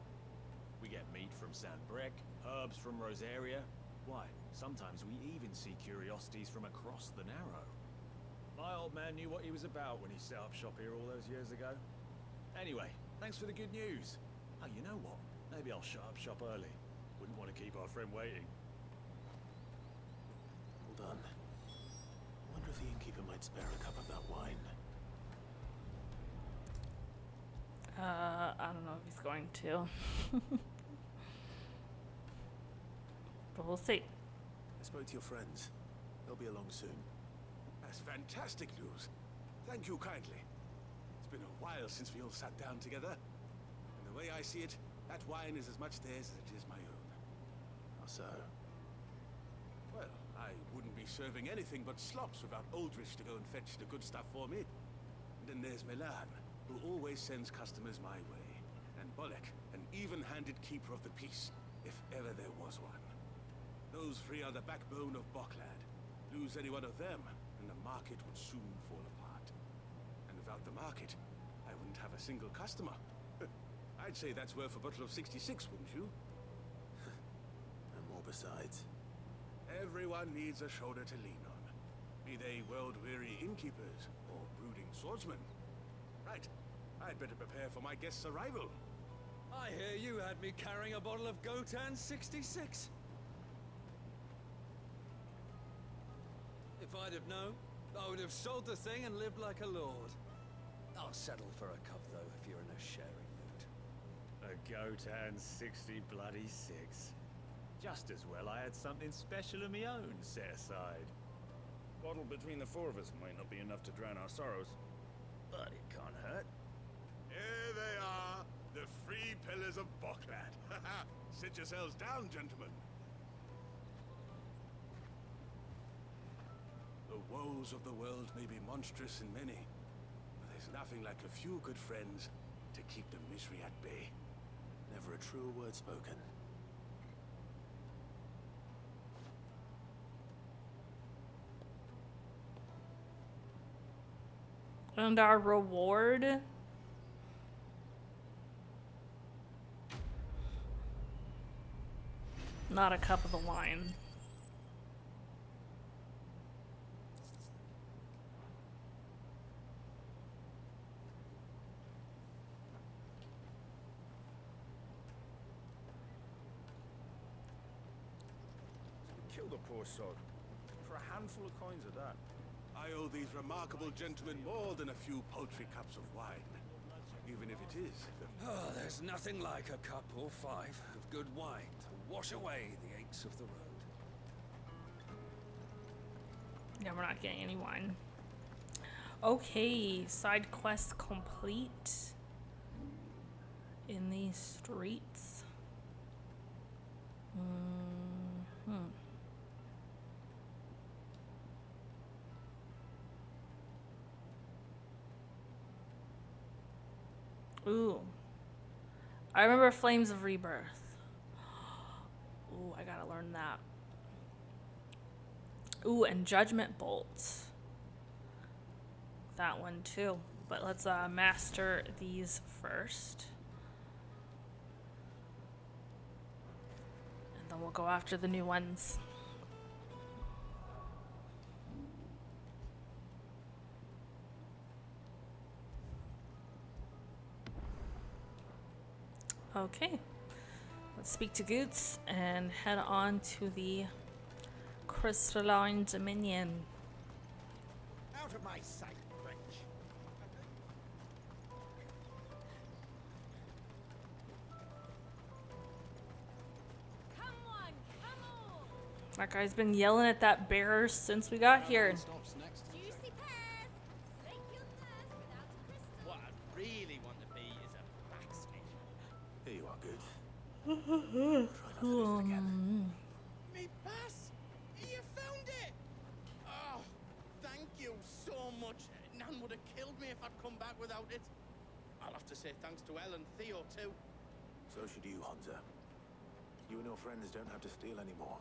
We get meat from Sandbrek, herbs from Rosaria. Why, sometimes we even see curiosities from across the Narrow. My old man knew what he was about when he set up shop here all those years ago. Anyway, thanks for the good news. Oh, you know what? Maybe I'll shut up shop early. Wouldn't want to keep our friend waiting. Hold on. I wonder if the innkeeper might spare a cup of that wine. I don't know if he's going to. But we'll see. I spoke to your friends. They'll be along soon. That's fantastic news. Thank you kindly. It's been a while since we all sat down together. And the way I see it, that wine is as much theirs as it is my own. How so? Well, I wouldn't be serving anything but slops without Aldrich to go and fetch the good stuff for me. And then there's Milan, who always sends customers my way. And Bolek, an even-handed keeper of the peace, if ever there was one. Those three are the backbone of Boklad. Lose any one of them, and the market would soon fall apart. And without the market, I would wouldn't have a single customer. I'd say that's worth a bottle of 66, wouldn't you? And more besides. Everyone needs a shoulder to lean on. Be they world-weary innkeepers or brooding swordsmen. Right. I'd better prepare for my guest's arrival. I hear you had me carrying a bottle of cont'd 66. If I'd have known, I would have sold the thing and lived like a lord. I'll settle for a cup, though, if you're in a sharing mood. A cont'd 60 bloody 6. Just as well I had something special of my own set aside. Bottle between the four of us might not be enough to drown our sorrows, but it can't hurt. Here they are, the free pillars of Boklad. Sit yourselves down, gentlemen. The woes of the world may be monstrous and many, but there's nothing like a few good friends to keep the misery at bay. Never a truer word spoken. And our reward? Not a cup of the wine. Kill the poor sod. For a handful of coins of that. I owe these remarkable gentlemen more than a few paltry cups of wine. Even if it is the... Oh, there's nothing like a cup or 5 of good wine to wash away the aches of the road. Yeah, we're not getting any wine. Okay, side quest complete. In these streets. Ooh. I remember Flames of Rebirth. Ooh, I gotta learn that. Ooh, and Judgment Bolts. That one too. But let's master these first. And then we'll go after the new ones. Okay, let's speak to Goots and head on to the Crystalline Dominion. Out of my sight, wretch. Come on, come on! That guy's been yelling at that bearer since we got here. Juicy pears! Slake your thirst without a crystal. What I really want to be is a blacksmith. Here you are, good. Me pass! You found it! Oh, thank you so much. Nan would have killed me if I'd come back without it. I'll have to say thanks to Elle and Theo too. So should you, Hansa. You and your friends don't have to steal anymore.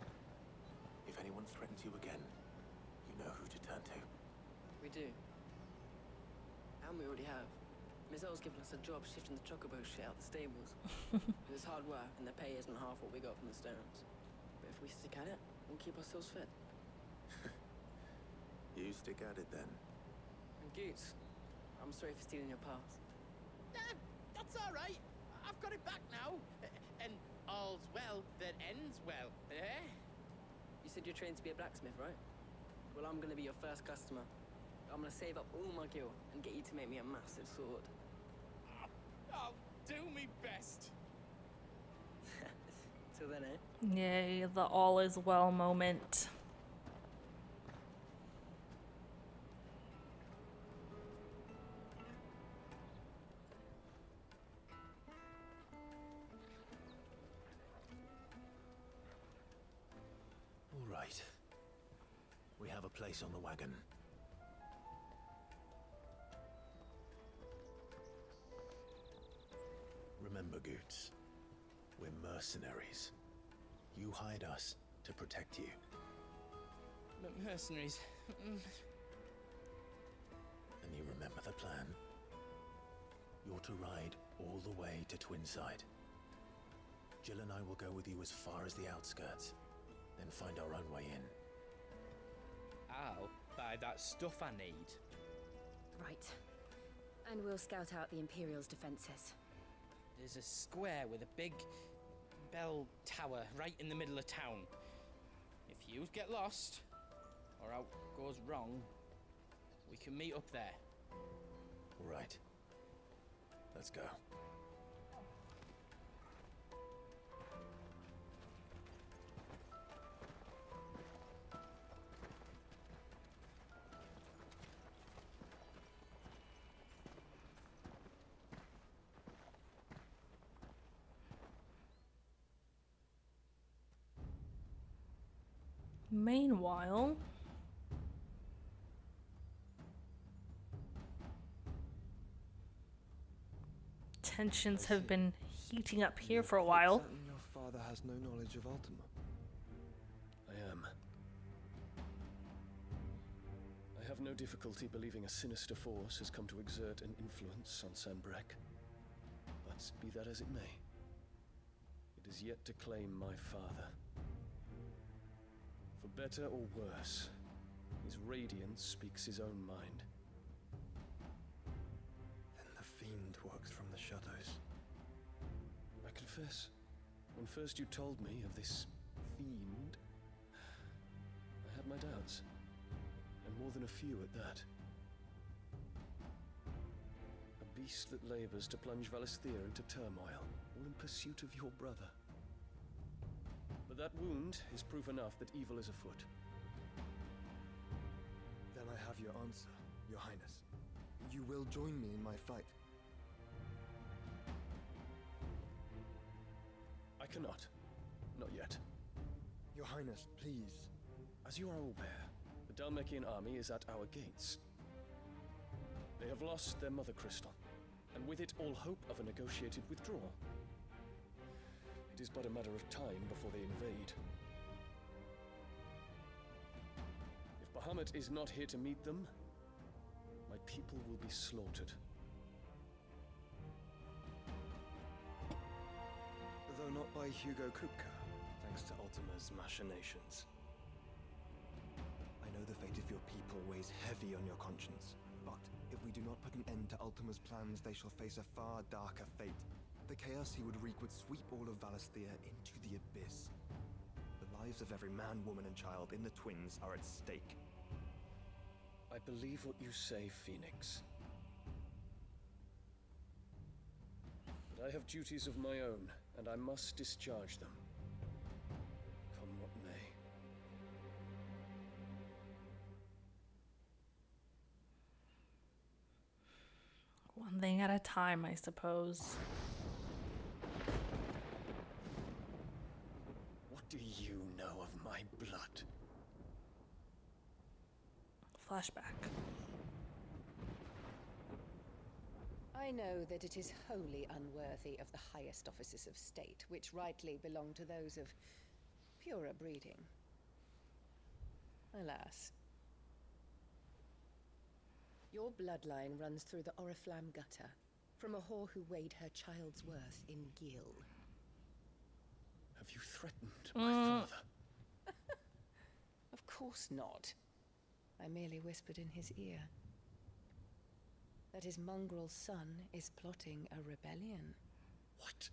If anyone threatens you again, you know who to turn to. We do. And we already have. Miss Earl's given us a job shifting the chocobo shit out the stables. It's hard work, and the pay isn't half what we got from the stones. But if we stick at it, we'll keep ourselves fit. You stick at it then. And Goots, I'm sorry for stealing your path. That's all right. I've got it back now. And all's well that ends well, eh? You said you're trained to be a blacksmith, right? Well, I'm gonna be your first customer. I'm gonna save up all my gil and get you to make me a massive sword. I'll do me best. Till then, eh? Yay, the all is well moment. All right. We have a place on the wagon. Remember, Goots, we're mercenaries. You hide us to protect you. But mercenaries. And you remember the plan? You're to ride all the way to Twinside. Jill and I will go with you as far as the outskirts, then find our own way in. I'll buy that stuff I need. Right. And we'll scout out the Imperial's defenses. There's a square with a big bell tower right in the middle of town. If you get lost, or out goes wrong, we can meet up there. Right. Let's go. Meanwhile, tensions have been heating up here for a while. Certain your father has no knowledge of Ultima. I am. I have no difficulty believing a sinister force has come to exert an influence on Sanbreque. But be that as it may, it is yet to claim my father. For better or worse, his radiance speaks his own mind. Then the fiend works from the shadows. I confess, when first you told me of this fiend, I had my doubts, and more than a few at that. A beast that labors to plunge Valisthea into turmoil, all in pursuit of your brother. But that wound is proof enough that evil is afoot. Then I have your answer, Your Highness. You will join me in my fight. I cannot. Not yet. Your Highness, please. As you are aware, the Dhalmekian army is at our gates. They have lost their mother crystal, and with it all hope of a negotiated withdrawal. It is but a matter of time before they invade. If Bahamut is not here to meet them, my people will be slaughtered. Though not by Hugo Kupka, thanks to Ultima's machinations. I know the fate of your people weighs heavy on your conscience, but if we do not put an end to Ultima's plans, they shall face a far darker fate. The chaos he would wreak would sweep all of Valisthea into the abyss. The lives of every man, woman, and child in the Twins are at stake. I believe what you say, Phoenix. But I have duties of my own, and I must discharge them. Come what may. One thing at a time, I suppose. What do you know of my blood? Flashback. I know that it is wholly unworthy of the highest offices of state, which rightly belong to those of purer breeding. Alas. Your bloodline runs through the Oriflamme gutter, from a whore who weighed her child's worth in Gil. Have you threatened my father? Of course not. I merely whispered in his ear that his mongrel son is plotting a rebellion. What?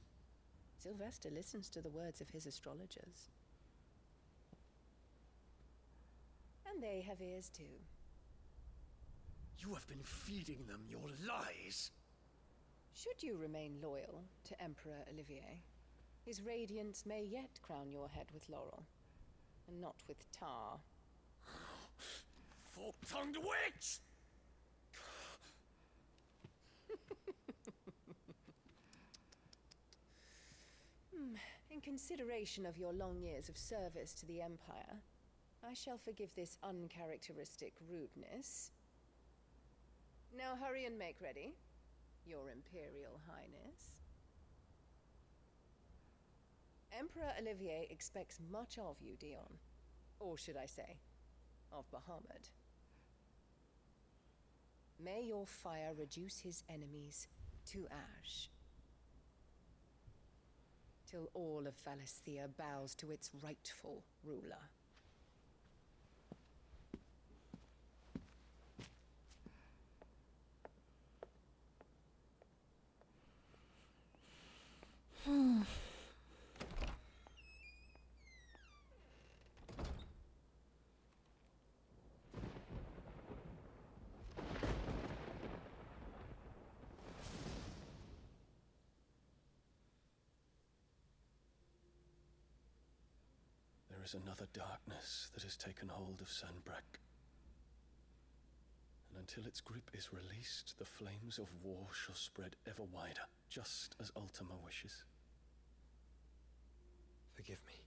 Sylvester listens to the words of his astrologers. And they have ears too. You have been feeding them your lies. Should you remain loyal to Emperor Olivier, his radiance may yet crown your head with laurel, and not with tar. Fork-tongued witch! In consideration of your long years of service to the Empire, I shall forgive this uncharacteristic rudeness. Now hurry and make ready, Your Imperial Highness. Emperor Olivier expects much of you, Dion. Or should I say, of Bahamut. May your fire reduce his enemies to ash. Till all of Valisthea bows to its rightful ruler. There is another darkness that has taken hold of Sanbreque. And until its grip is released, the flames of war shall spread ever wider, just as Ultima wishes. Forgive me.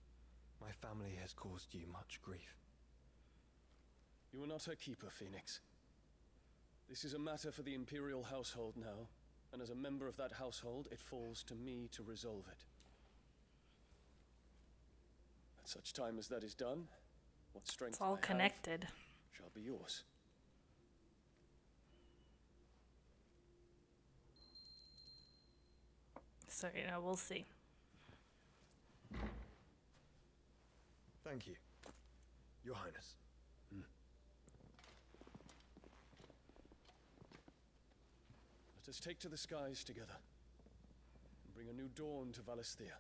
My family has caused you much grief. You are not her keeper, Phoenix. This is a matter for the Imperial household now, and as a member of that household, it falls to me to resolve it. At such time as that is done, what strength It's all I have connected. shall be yours. So, we'll see. Thank you, Your Highness. Let us take to the skies together, and bring a new dawn to Valisthea.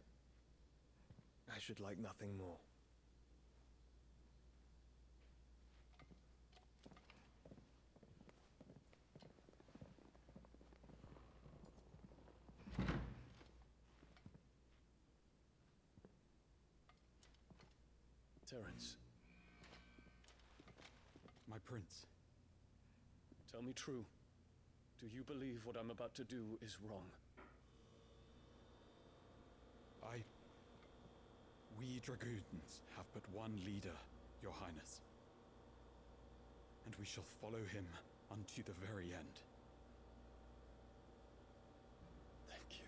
I should like nothing more. Terence, My prince. tell me true. Do you believe what I'm about to do is wrong? We dragoons have but one leader, Your Highness. And we shall follow him unto the very end. Thank you.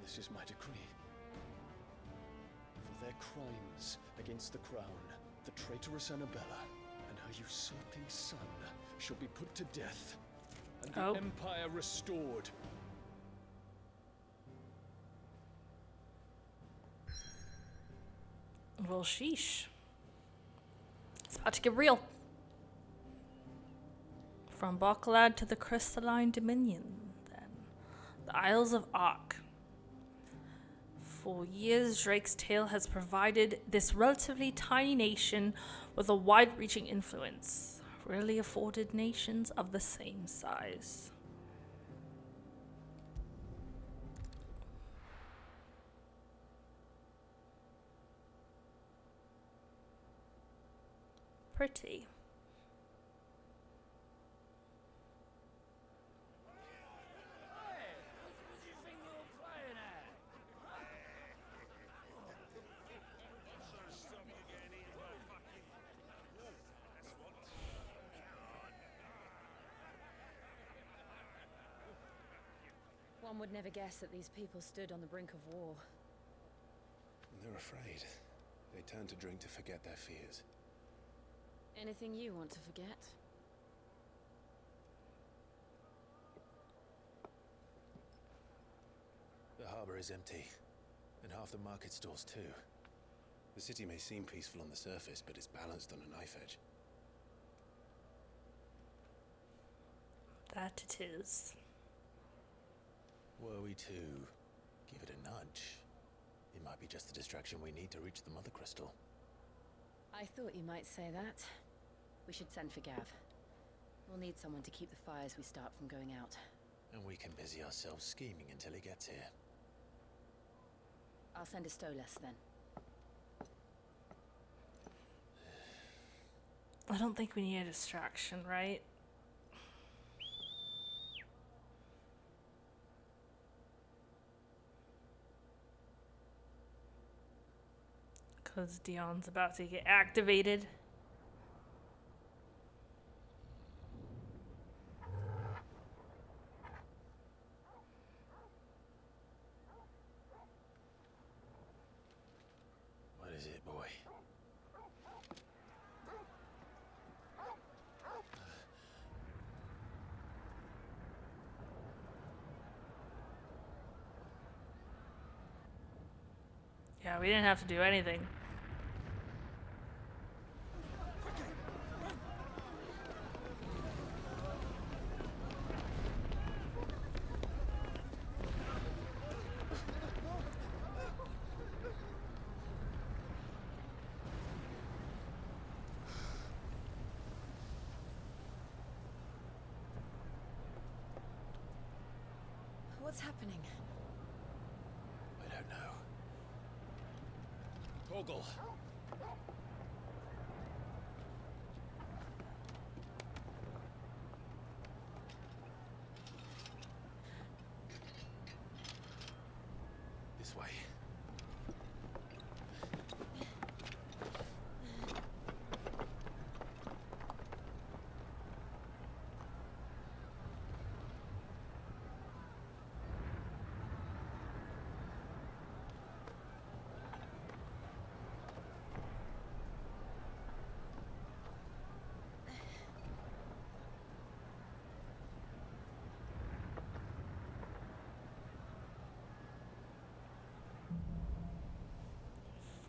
This is my decree. For their crimes against the crown, the traitorous Annabella and her usurping son shall be put to death, and the Empire restored. Well, sheesh. It's about to get real. From Bocklad to the Crystalline Dominion, then. The Isles of Ark. For years, Drake's Tale has provided this relatively tiny nation with a wide-reaching influence, rarely afforded nations of the same size. Pretty. One would never guess that these people stood on the brink of war. They're afraid. They turn to drink to forget their fears. Anything you want to forget? The harbor is empty, and half the market stalls too. The city may seem peaceful on the surface, but it's balanced on a knife edge. That it is. Were we to give it a nudge, it might be just the distraction we need to reach the Mother Crystal. I thought you might say that. We should send for Gav. We'll need someone to keep the fires we start from going out. And we can busy ourselves scheming until he gets here. I'll send a Stolas then. I don't think we need a distraction, right? Because Dion's about to get activated. What is it, boy? Yeah, we didn't have to do anything. What's happening? I don't know. Torgal. This way.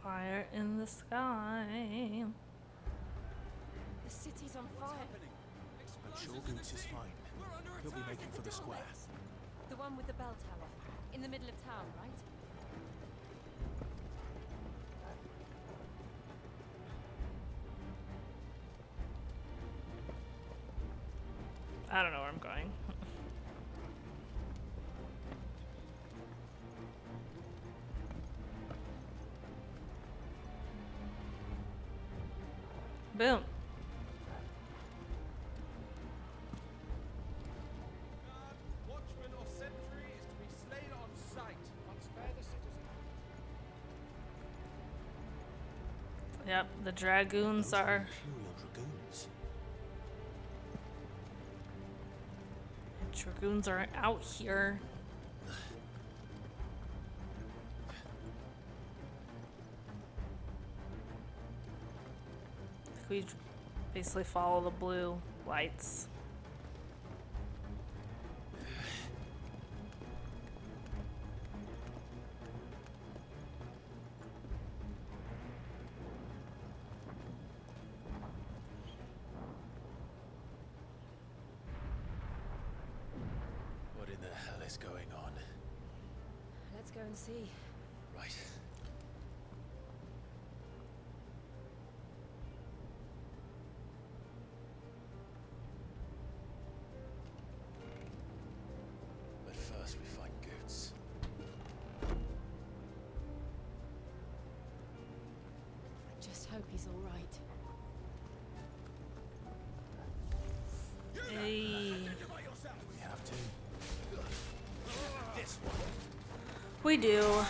Fire in the sky. The city's on fire. But Shorgoots is fine. He'll be making for the square. The one with the bell tower. In the middle of town, right? I don't know where I'm going. Boom. Watchman or sentry is to be slain on sight. Not spare the citizen. Yep, the dragoons are. Imperial dragoons. Dragoons are out here. We basically follow the blue lights. What in the hell is going on? Let's go and see. Right. But first we find Goots. I just hope he's all right. Hey. We have to. This one. We do.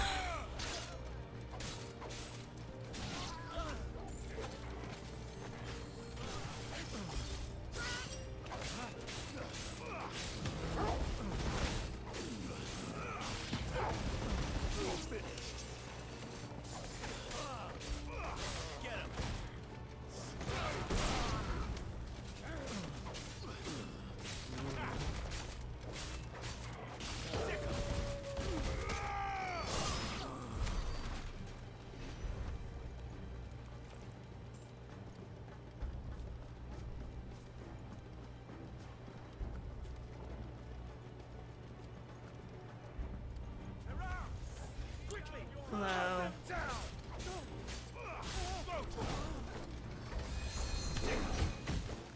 Hello.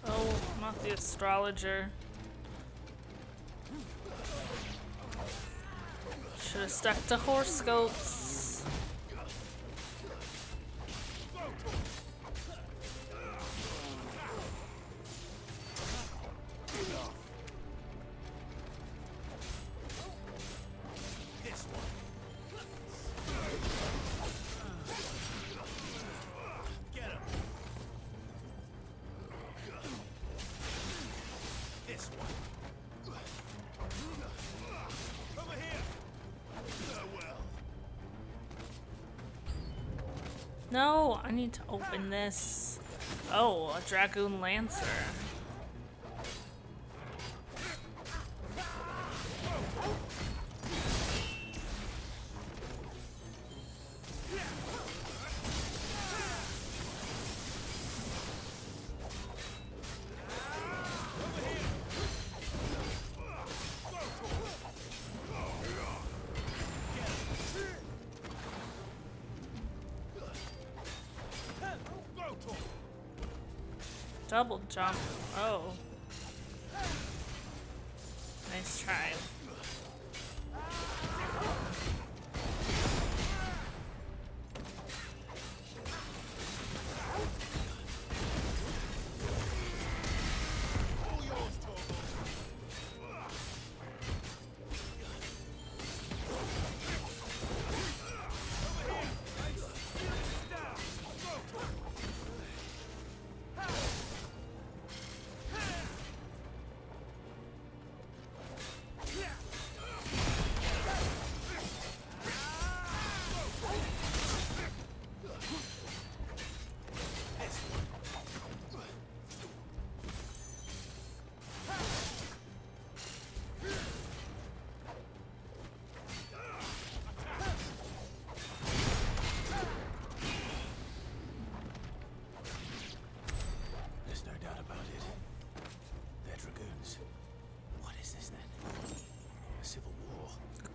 Oh, not the astrologer. Should have stuck to horoscopes. No, I need to open this. Oh, a Dragoon Lancer. double jump. Oh. Nice try.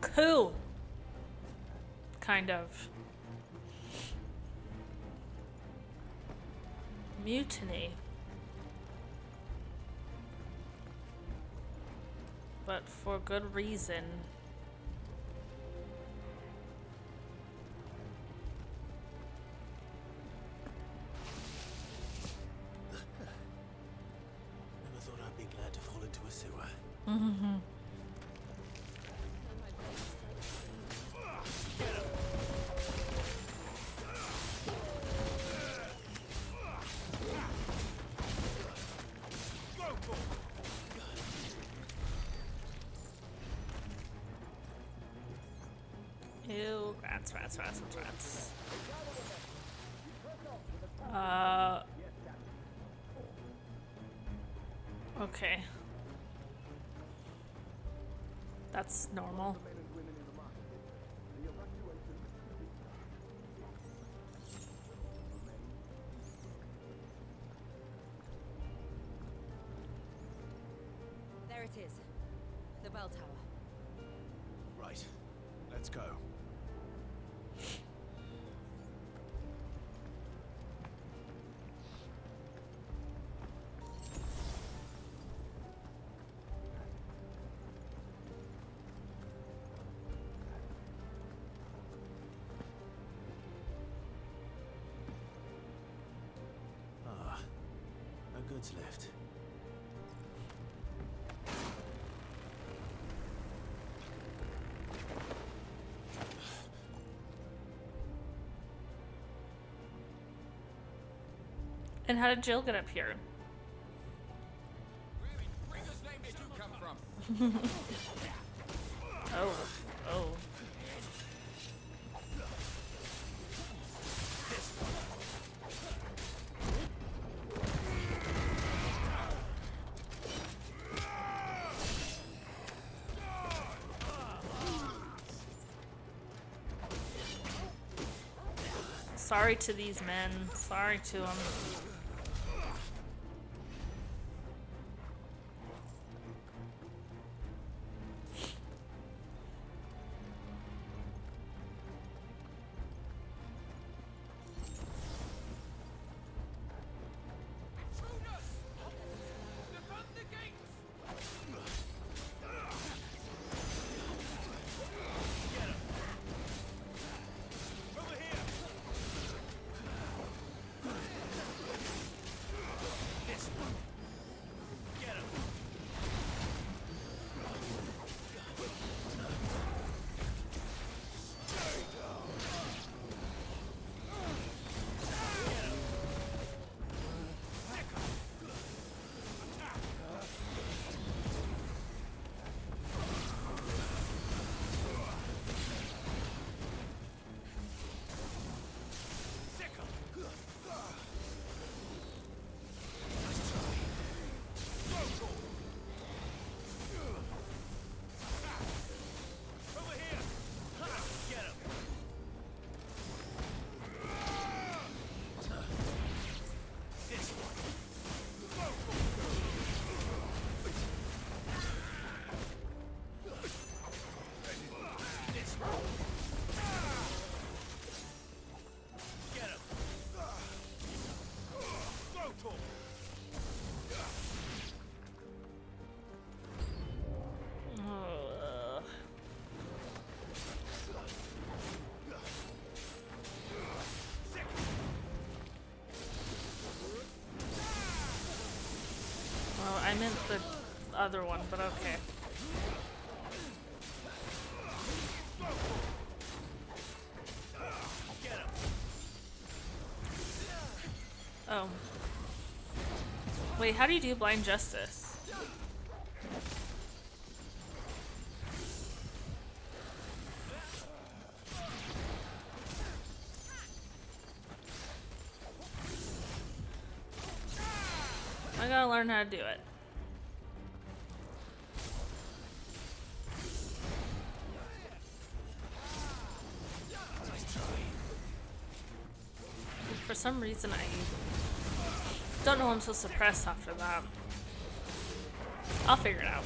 Coup. Kind of. Mutiny. But for good reason. Never thought I'd be glad to fall into a sewer. Mm-hmm. Ew, rats. Okay. That's normal. There it is. The bell tower. Right. Let's go. No goods left. And how did Jill get up here? Where does name did you come from? Oh. Sorry to these men. Sorry to them. meant the other one, but okay. Oh. Wait, how do you do blind justice? I gotta learn how to do it. For some reason, I don't know I'm supposed to press after that. I'll figure it out.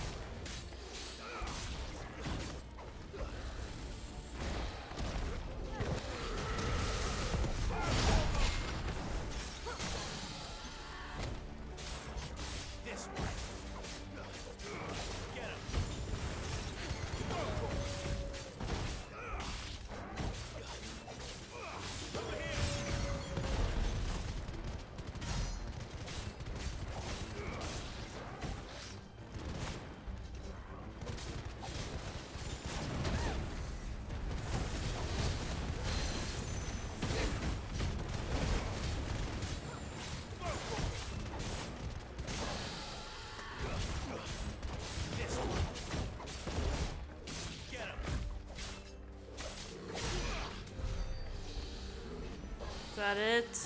Is that it?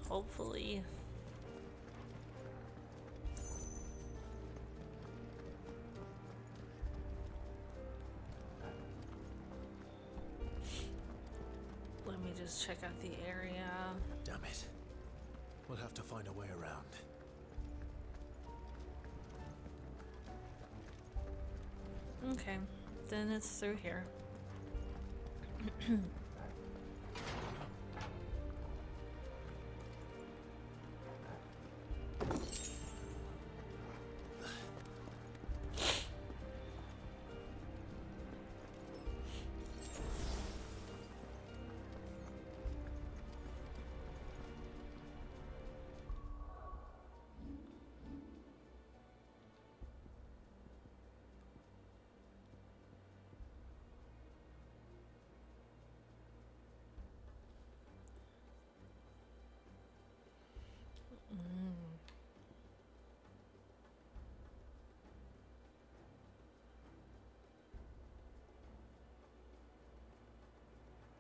Hopefully. Let me just check out the area. Damn it. We'll have to find a way around. Okay, then it's through here.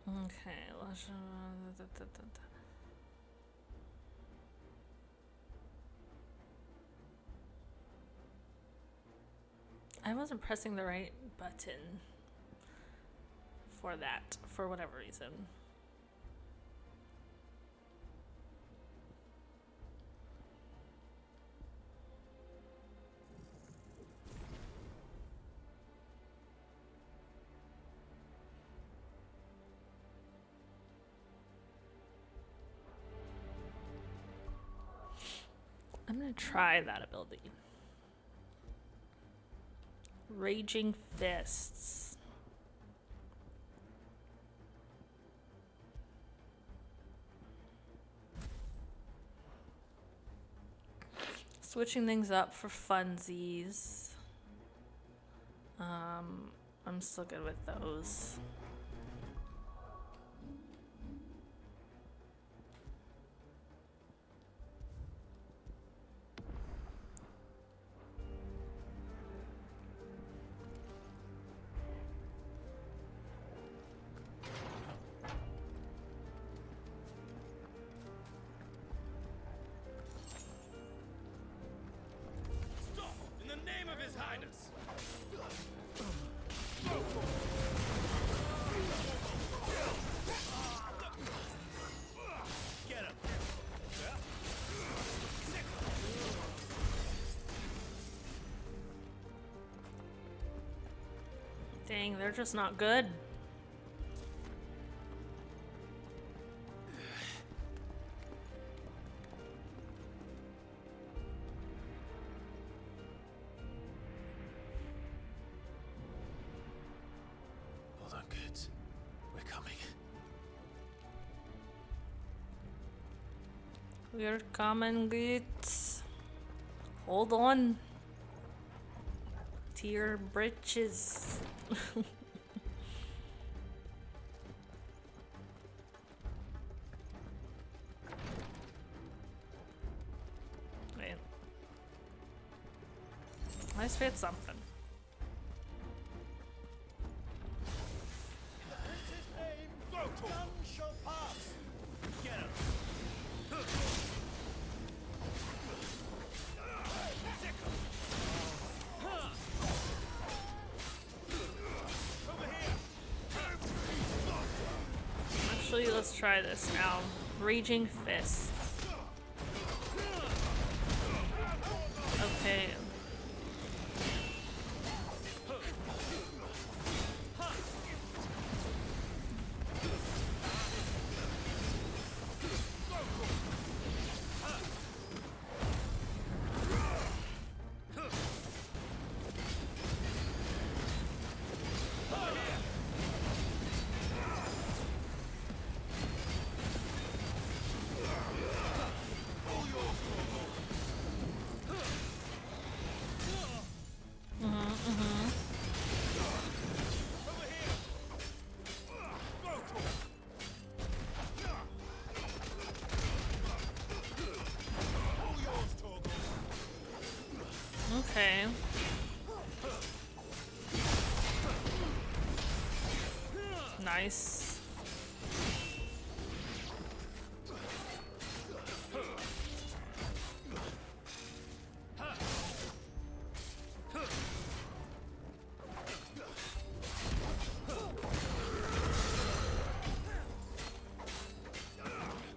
Okay, let's I wasn't pressing the right button for that, for whatever reason. I'm gonna try that ability. Raging Fists. Switching things up for funsies. I'm still good with those. In the name of His Highness! Get him! Dang, they're just not good. Hold on, kids. We're coming. We're coming, kids. Hold on to your britches. Wait. Let's fit something. None shall pass. Get him. Actually, let's try this now. Raging Fist. Okay. Okay. Nice.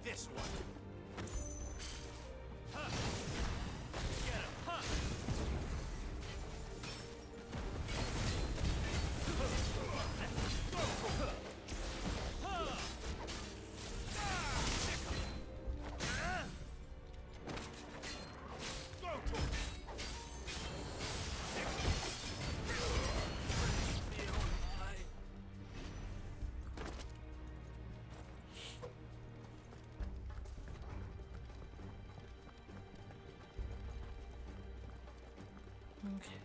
This one. Okay.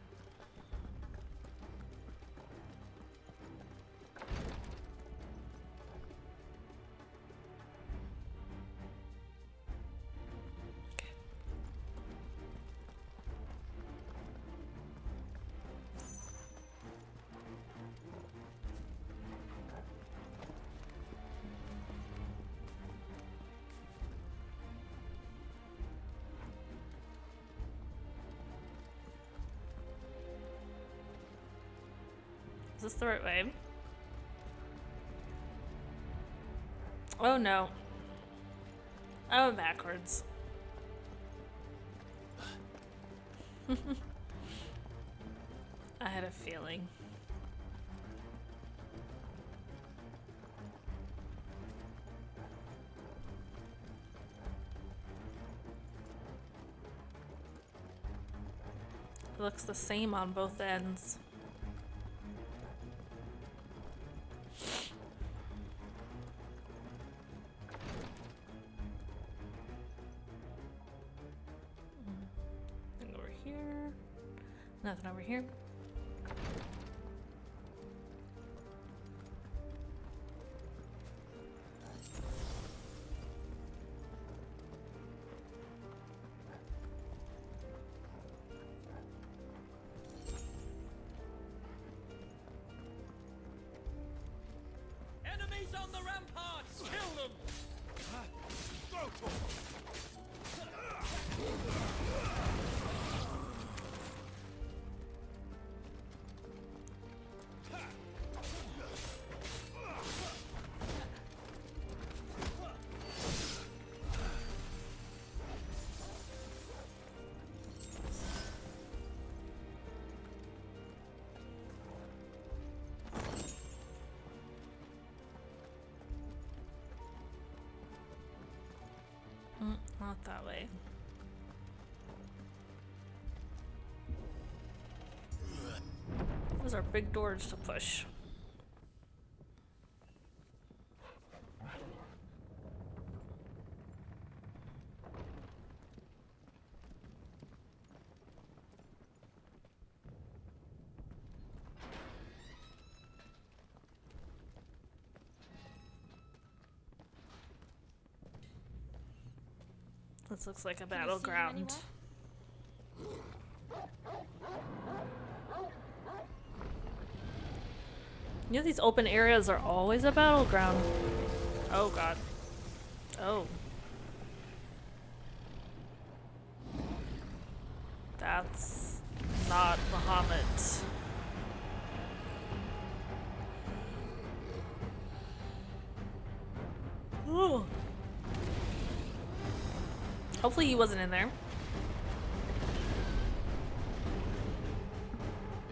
Is this the right way? Oh no. Oh, backwards. I had a feeling. It looks the same on both ends. Nothing over here. Nothing over here. Enemies on the ramparts! Kill them! Go to him. Not that way. Those are big doors to push. This looks like a Can you see him battleground. You know, these open areas are always a battleground. Oh god. Oh. That's not Muhammad. Ooh. Hopefully he wasn't in there.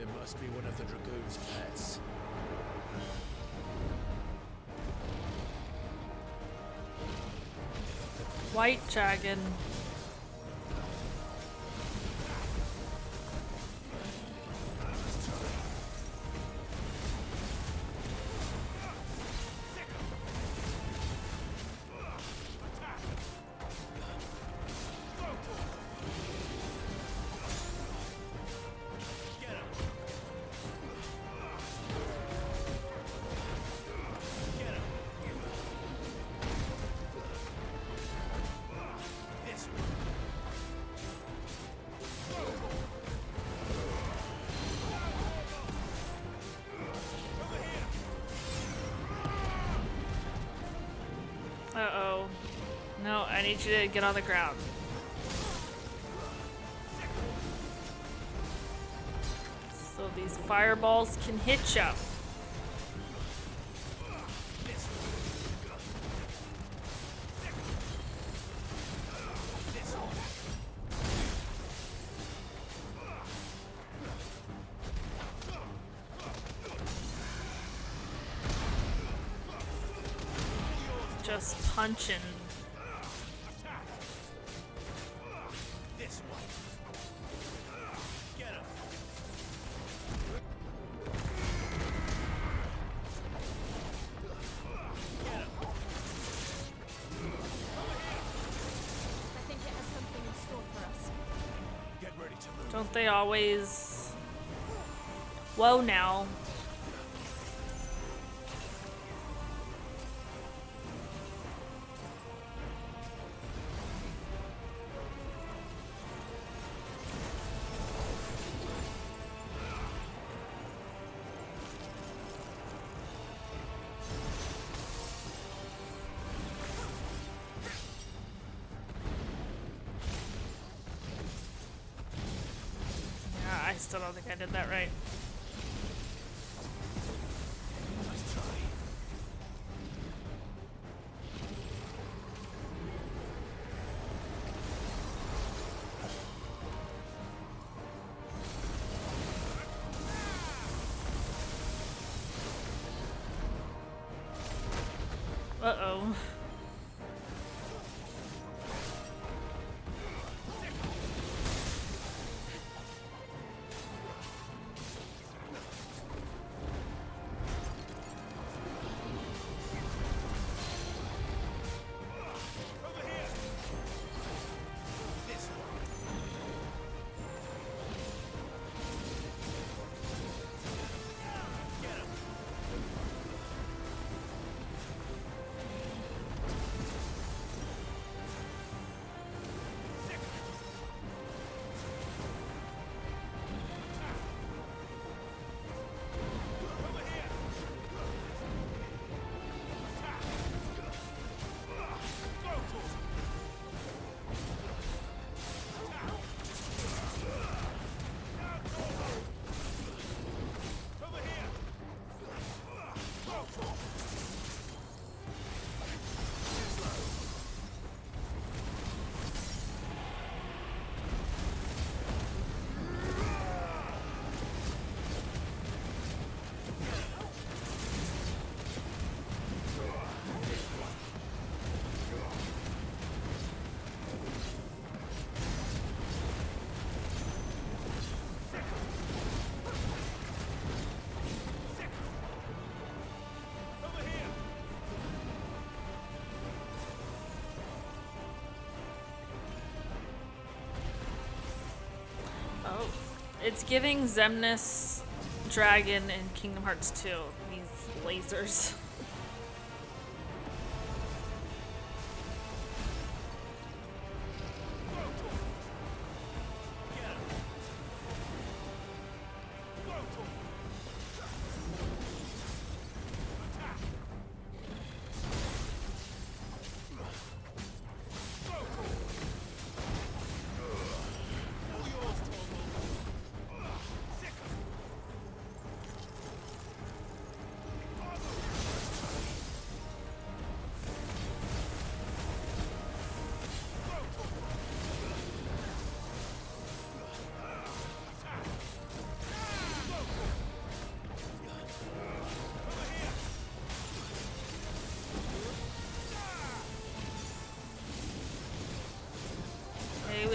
It must be one of the Dragoon's pets. White dragon. Uh-oh. No, I need you to get on the ground. So these fireballs can hit ya. Just punching. This way. Get him. I think it has something in store for us. Get ready to move. Don't they always... Whoa now. Yeah, I still don't think I did that right. Nice try. Uh-oh. Oh, it's giving Xemnas Dragon in Kingdom Hearts 2. These lasers.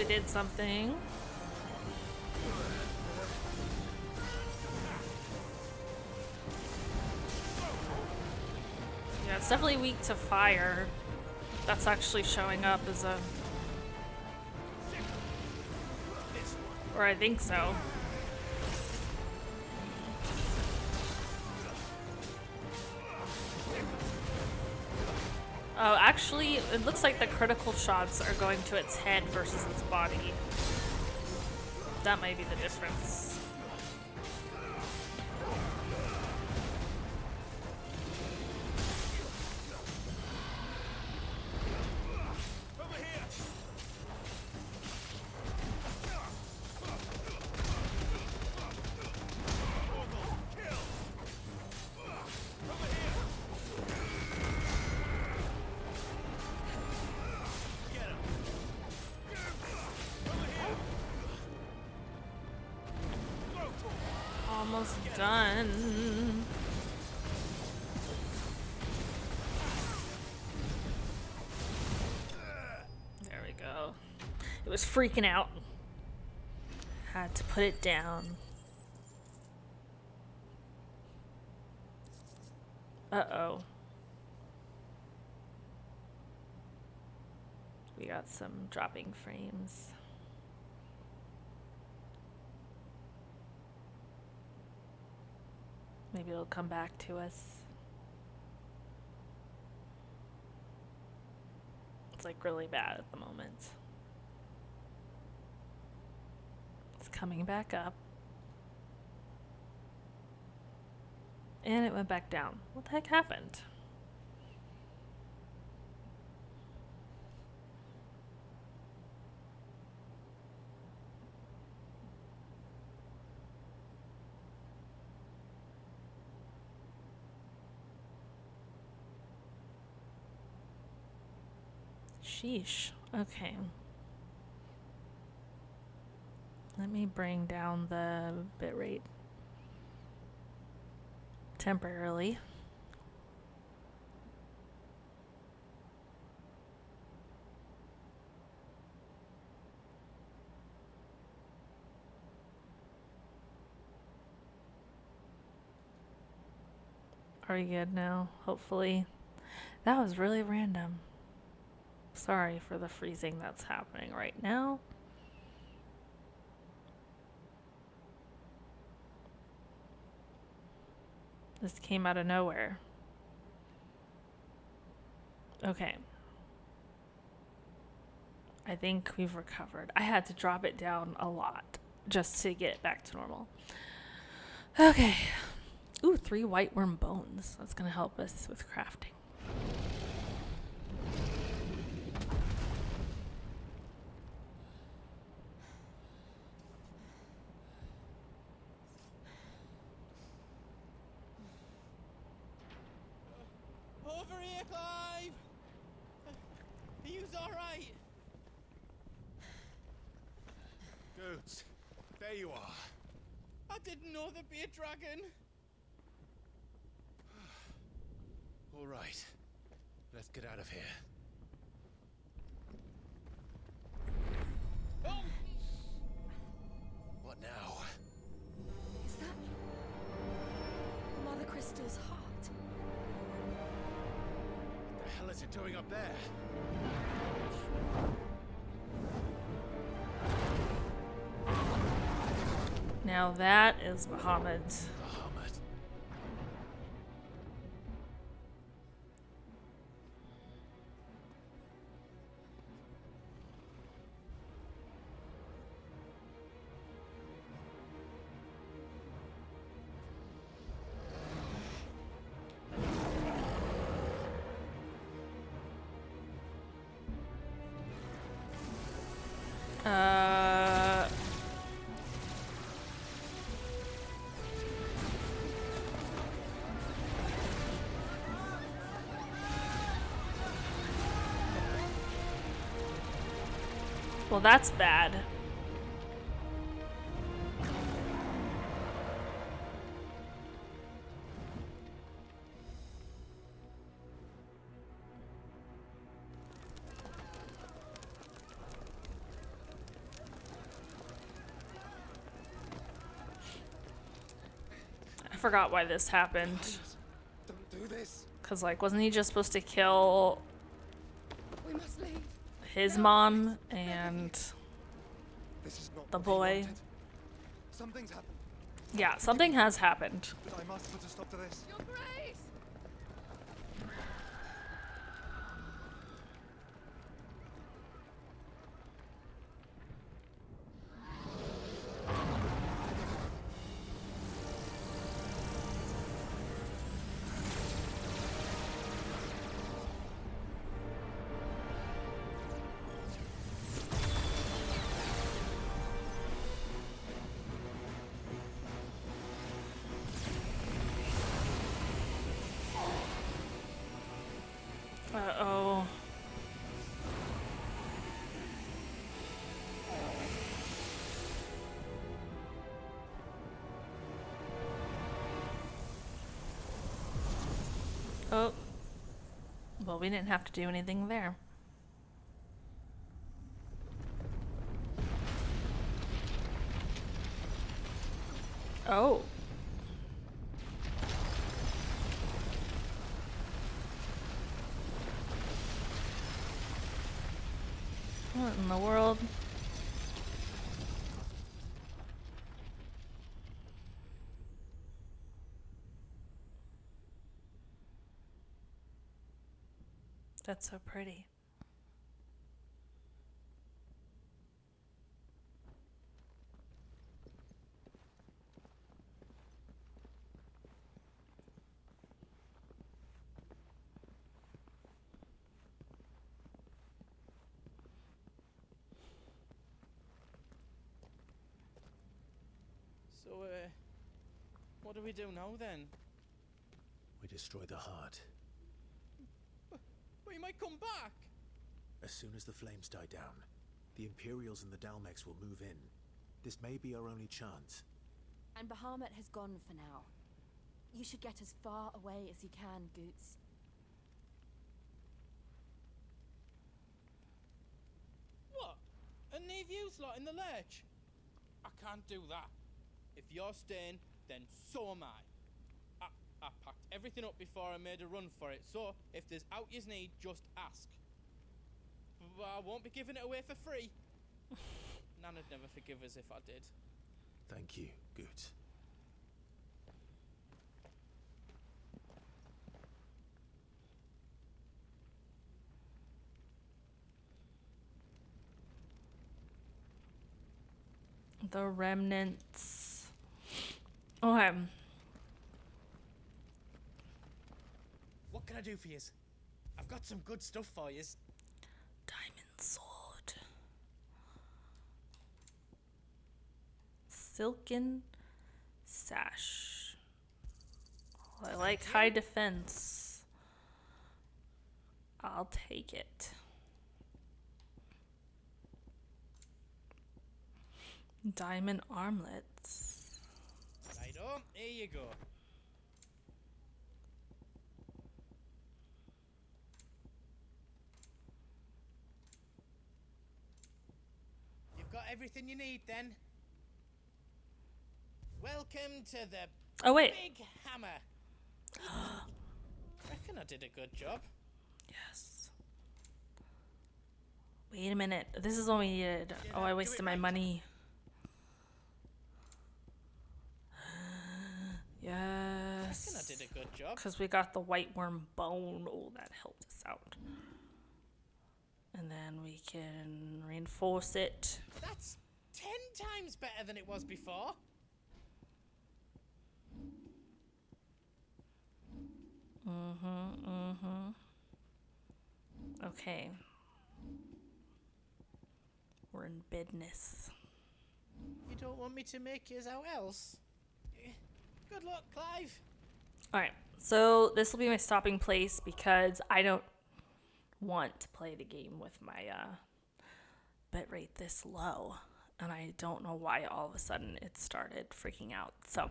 did something. Yeah, it's definitely weak to fire. That's actually showing up as a... Or I think so. Oh, actually, it looks like the critical shots are going to its head versus its body. That might be the difference. Almost done. There we go. It was freaking out. Had to put it down. Uh-oh. We got some dropping frames. Maybe it'll come back to us. It's like really bad at the moment. It's coming back up. And it went back down. What the heck happened? Sheesh. Okay. Let me bring down the bitrate temporarily. Are you good now? Hopefully. That was really random. Sorry for the freezing that's happening right now. This came out of nowhere. Okay. I think we've recovered. I had to drop it down a lot just to get back to normal. Okay. Ooh, 3 white worm bones. That's gonna help us with crafting. Over here, Clive! Are you alright? Goats, there you are. I didn't know there'd be a dragon. All right, let's get out of here. Oh! What now? Is that Mother Crystal's heart? What the hell is it doing up there? Now that is Muhammad. Well, that's bad. forgot why this happened. Don't do this. Cause like, wasn't he just supposed to kill We must leave. his mom and This is not the what he boy? wanted. Something's happened. Yeah, something has happened. But I must put a stop to this. Your Grace! Uh-oh. Oh. Well, we didn't have to do anything there. Oh. What in the world? That's so pretty. So, what do we do now then? We destroy the heart. But he might come back! As soon as the flames die down, the Imperials and the Dalmex will move in. This may be our only chance. And Bahamut has gone for now. You should get as far away as you can, Goots. What? And leave you lot in the lurch? I can't do that. If you're staying, then so am I. I packed everything up before I made a run for it, so if there's out you need, just ask. But I won't be giving it away for free. Nana'd never forgive us if I did. Thank you, Goots. The remnants. Okay. What can I do for yous? I've got some good stuff for yous. Diamond sword. Silken sash. Oh, I like high defense. I'll take it. Diamond armlets. Righto, here you go. You've got everything you need then. Welcome to the big hammer. Reckon I did a good job. Yes. Wait a minute. This is what we needed. Oh, I wasted my money. Yes. Reckon I did a good job. Because we got the white worm bone. Oh, that helped us out. And then we can reinforce it. That's 10 times better than it was before. Okay. We're in business. You don't want me to make yours out else? Good luck, Clive. Alright, so this will be my stopping place because I don't want to play the game with my bitrate this low. And I don't know why all of a sudden it started freaking out. So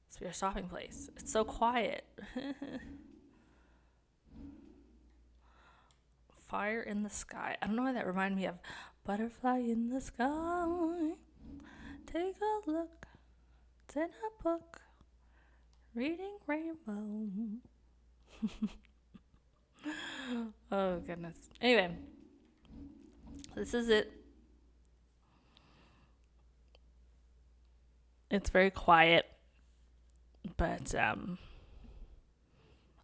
it's your stopping place. It's so quiet. Fire in the sky. I don't know why that reminded me of Butterfly in the Sky. Take a look. It's in a book. Reading Rainbow. Oh, goodness. Anyway, this is it. It's very quiet, but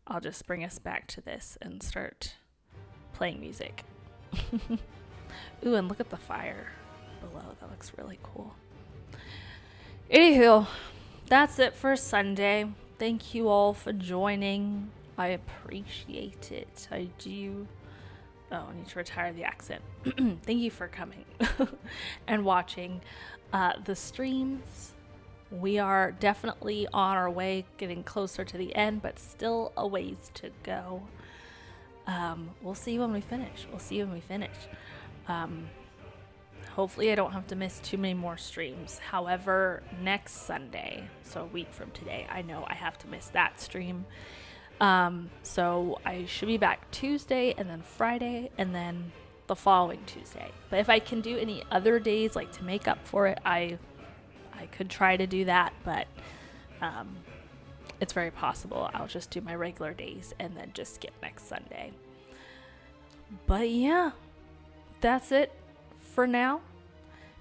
I'll just bring us back to this and start playing music. Ooh, and look at the fire below. That looks really cool. Anywho, that's it for Sunday. Thank you all for joining. I appreciate it. I do. Oh, I need to retire the accent. Thank you for coming and watching the streams. We are definitely on our way, getting closer to the end, but still a ways to go. We'll see when we finish. Hopefully I don't have to miss too many more streams. However, next Sunday, so a week from today, I know I have to miss that stream. So I should be back Tuesday and then Friday and then the following Tuesday. But if I can do any other days, like to make up for it, I could try to do that, but it's very possible I'll just do my regular days and then just skip next Sunday. But yeah, that's it for now.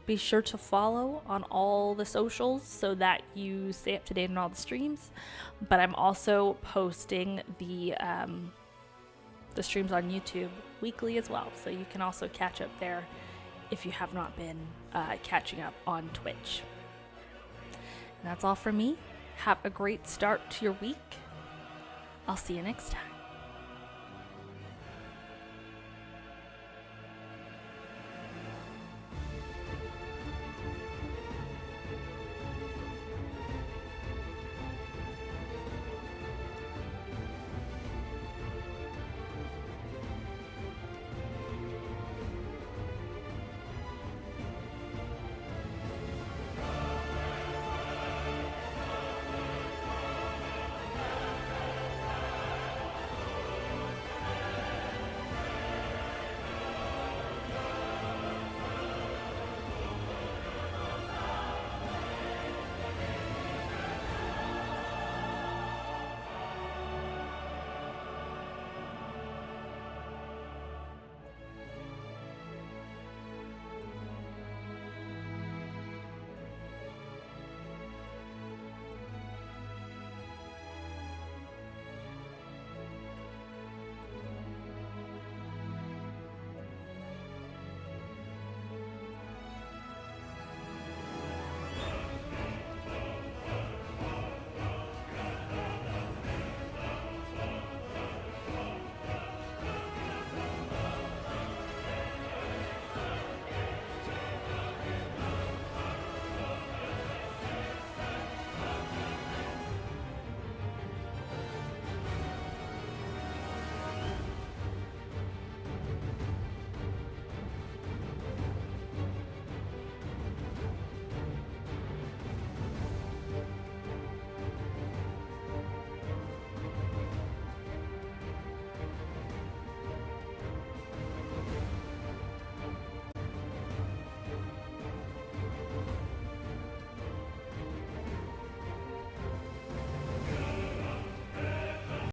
Be sure to follow on all the socials so that you stay up to date on all the streams. But I'm also posting the streams on YouTube weekly as well, so you can also catch up there if you have not been catching up on Twitch. And that's all from me. Have a great start to your week. I'll see you next time.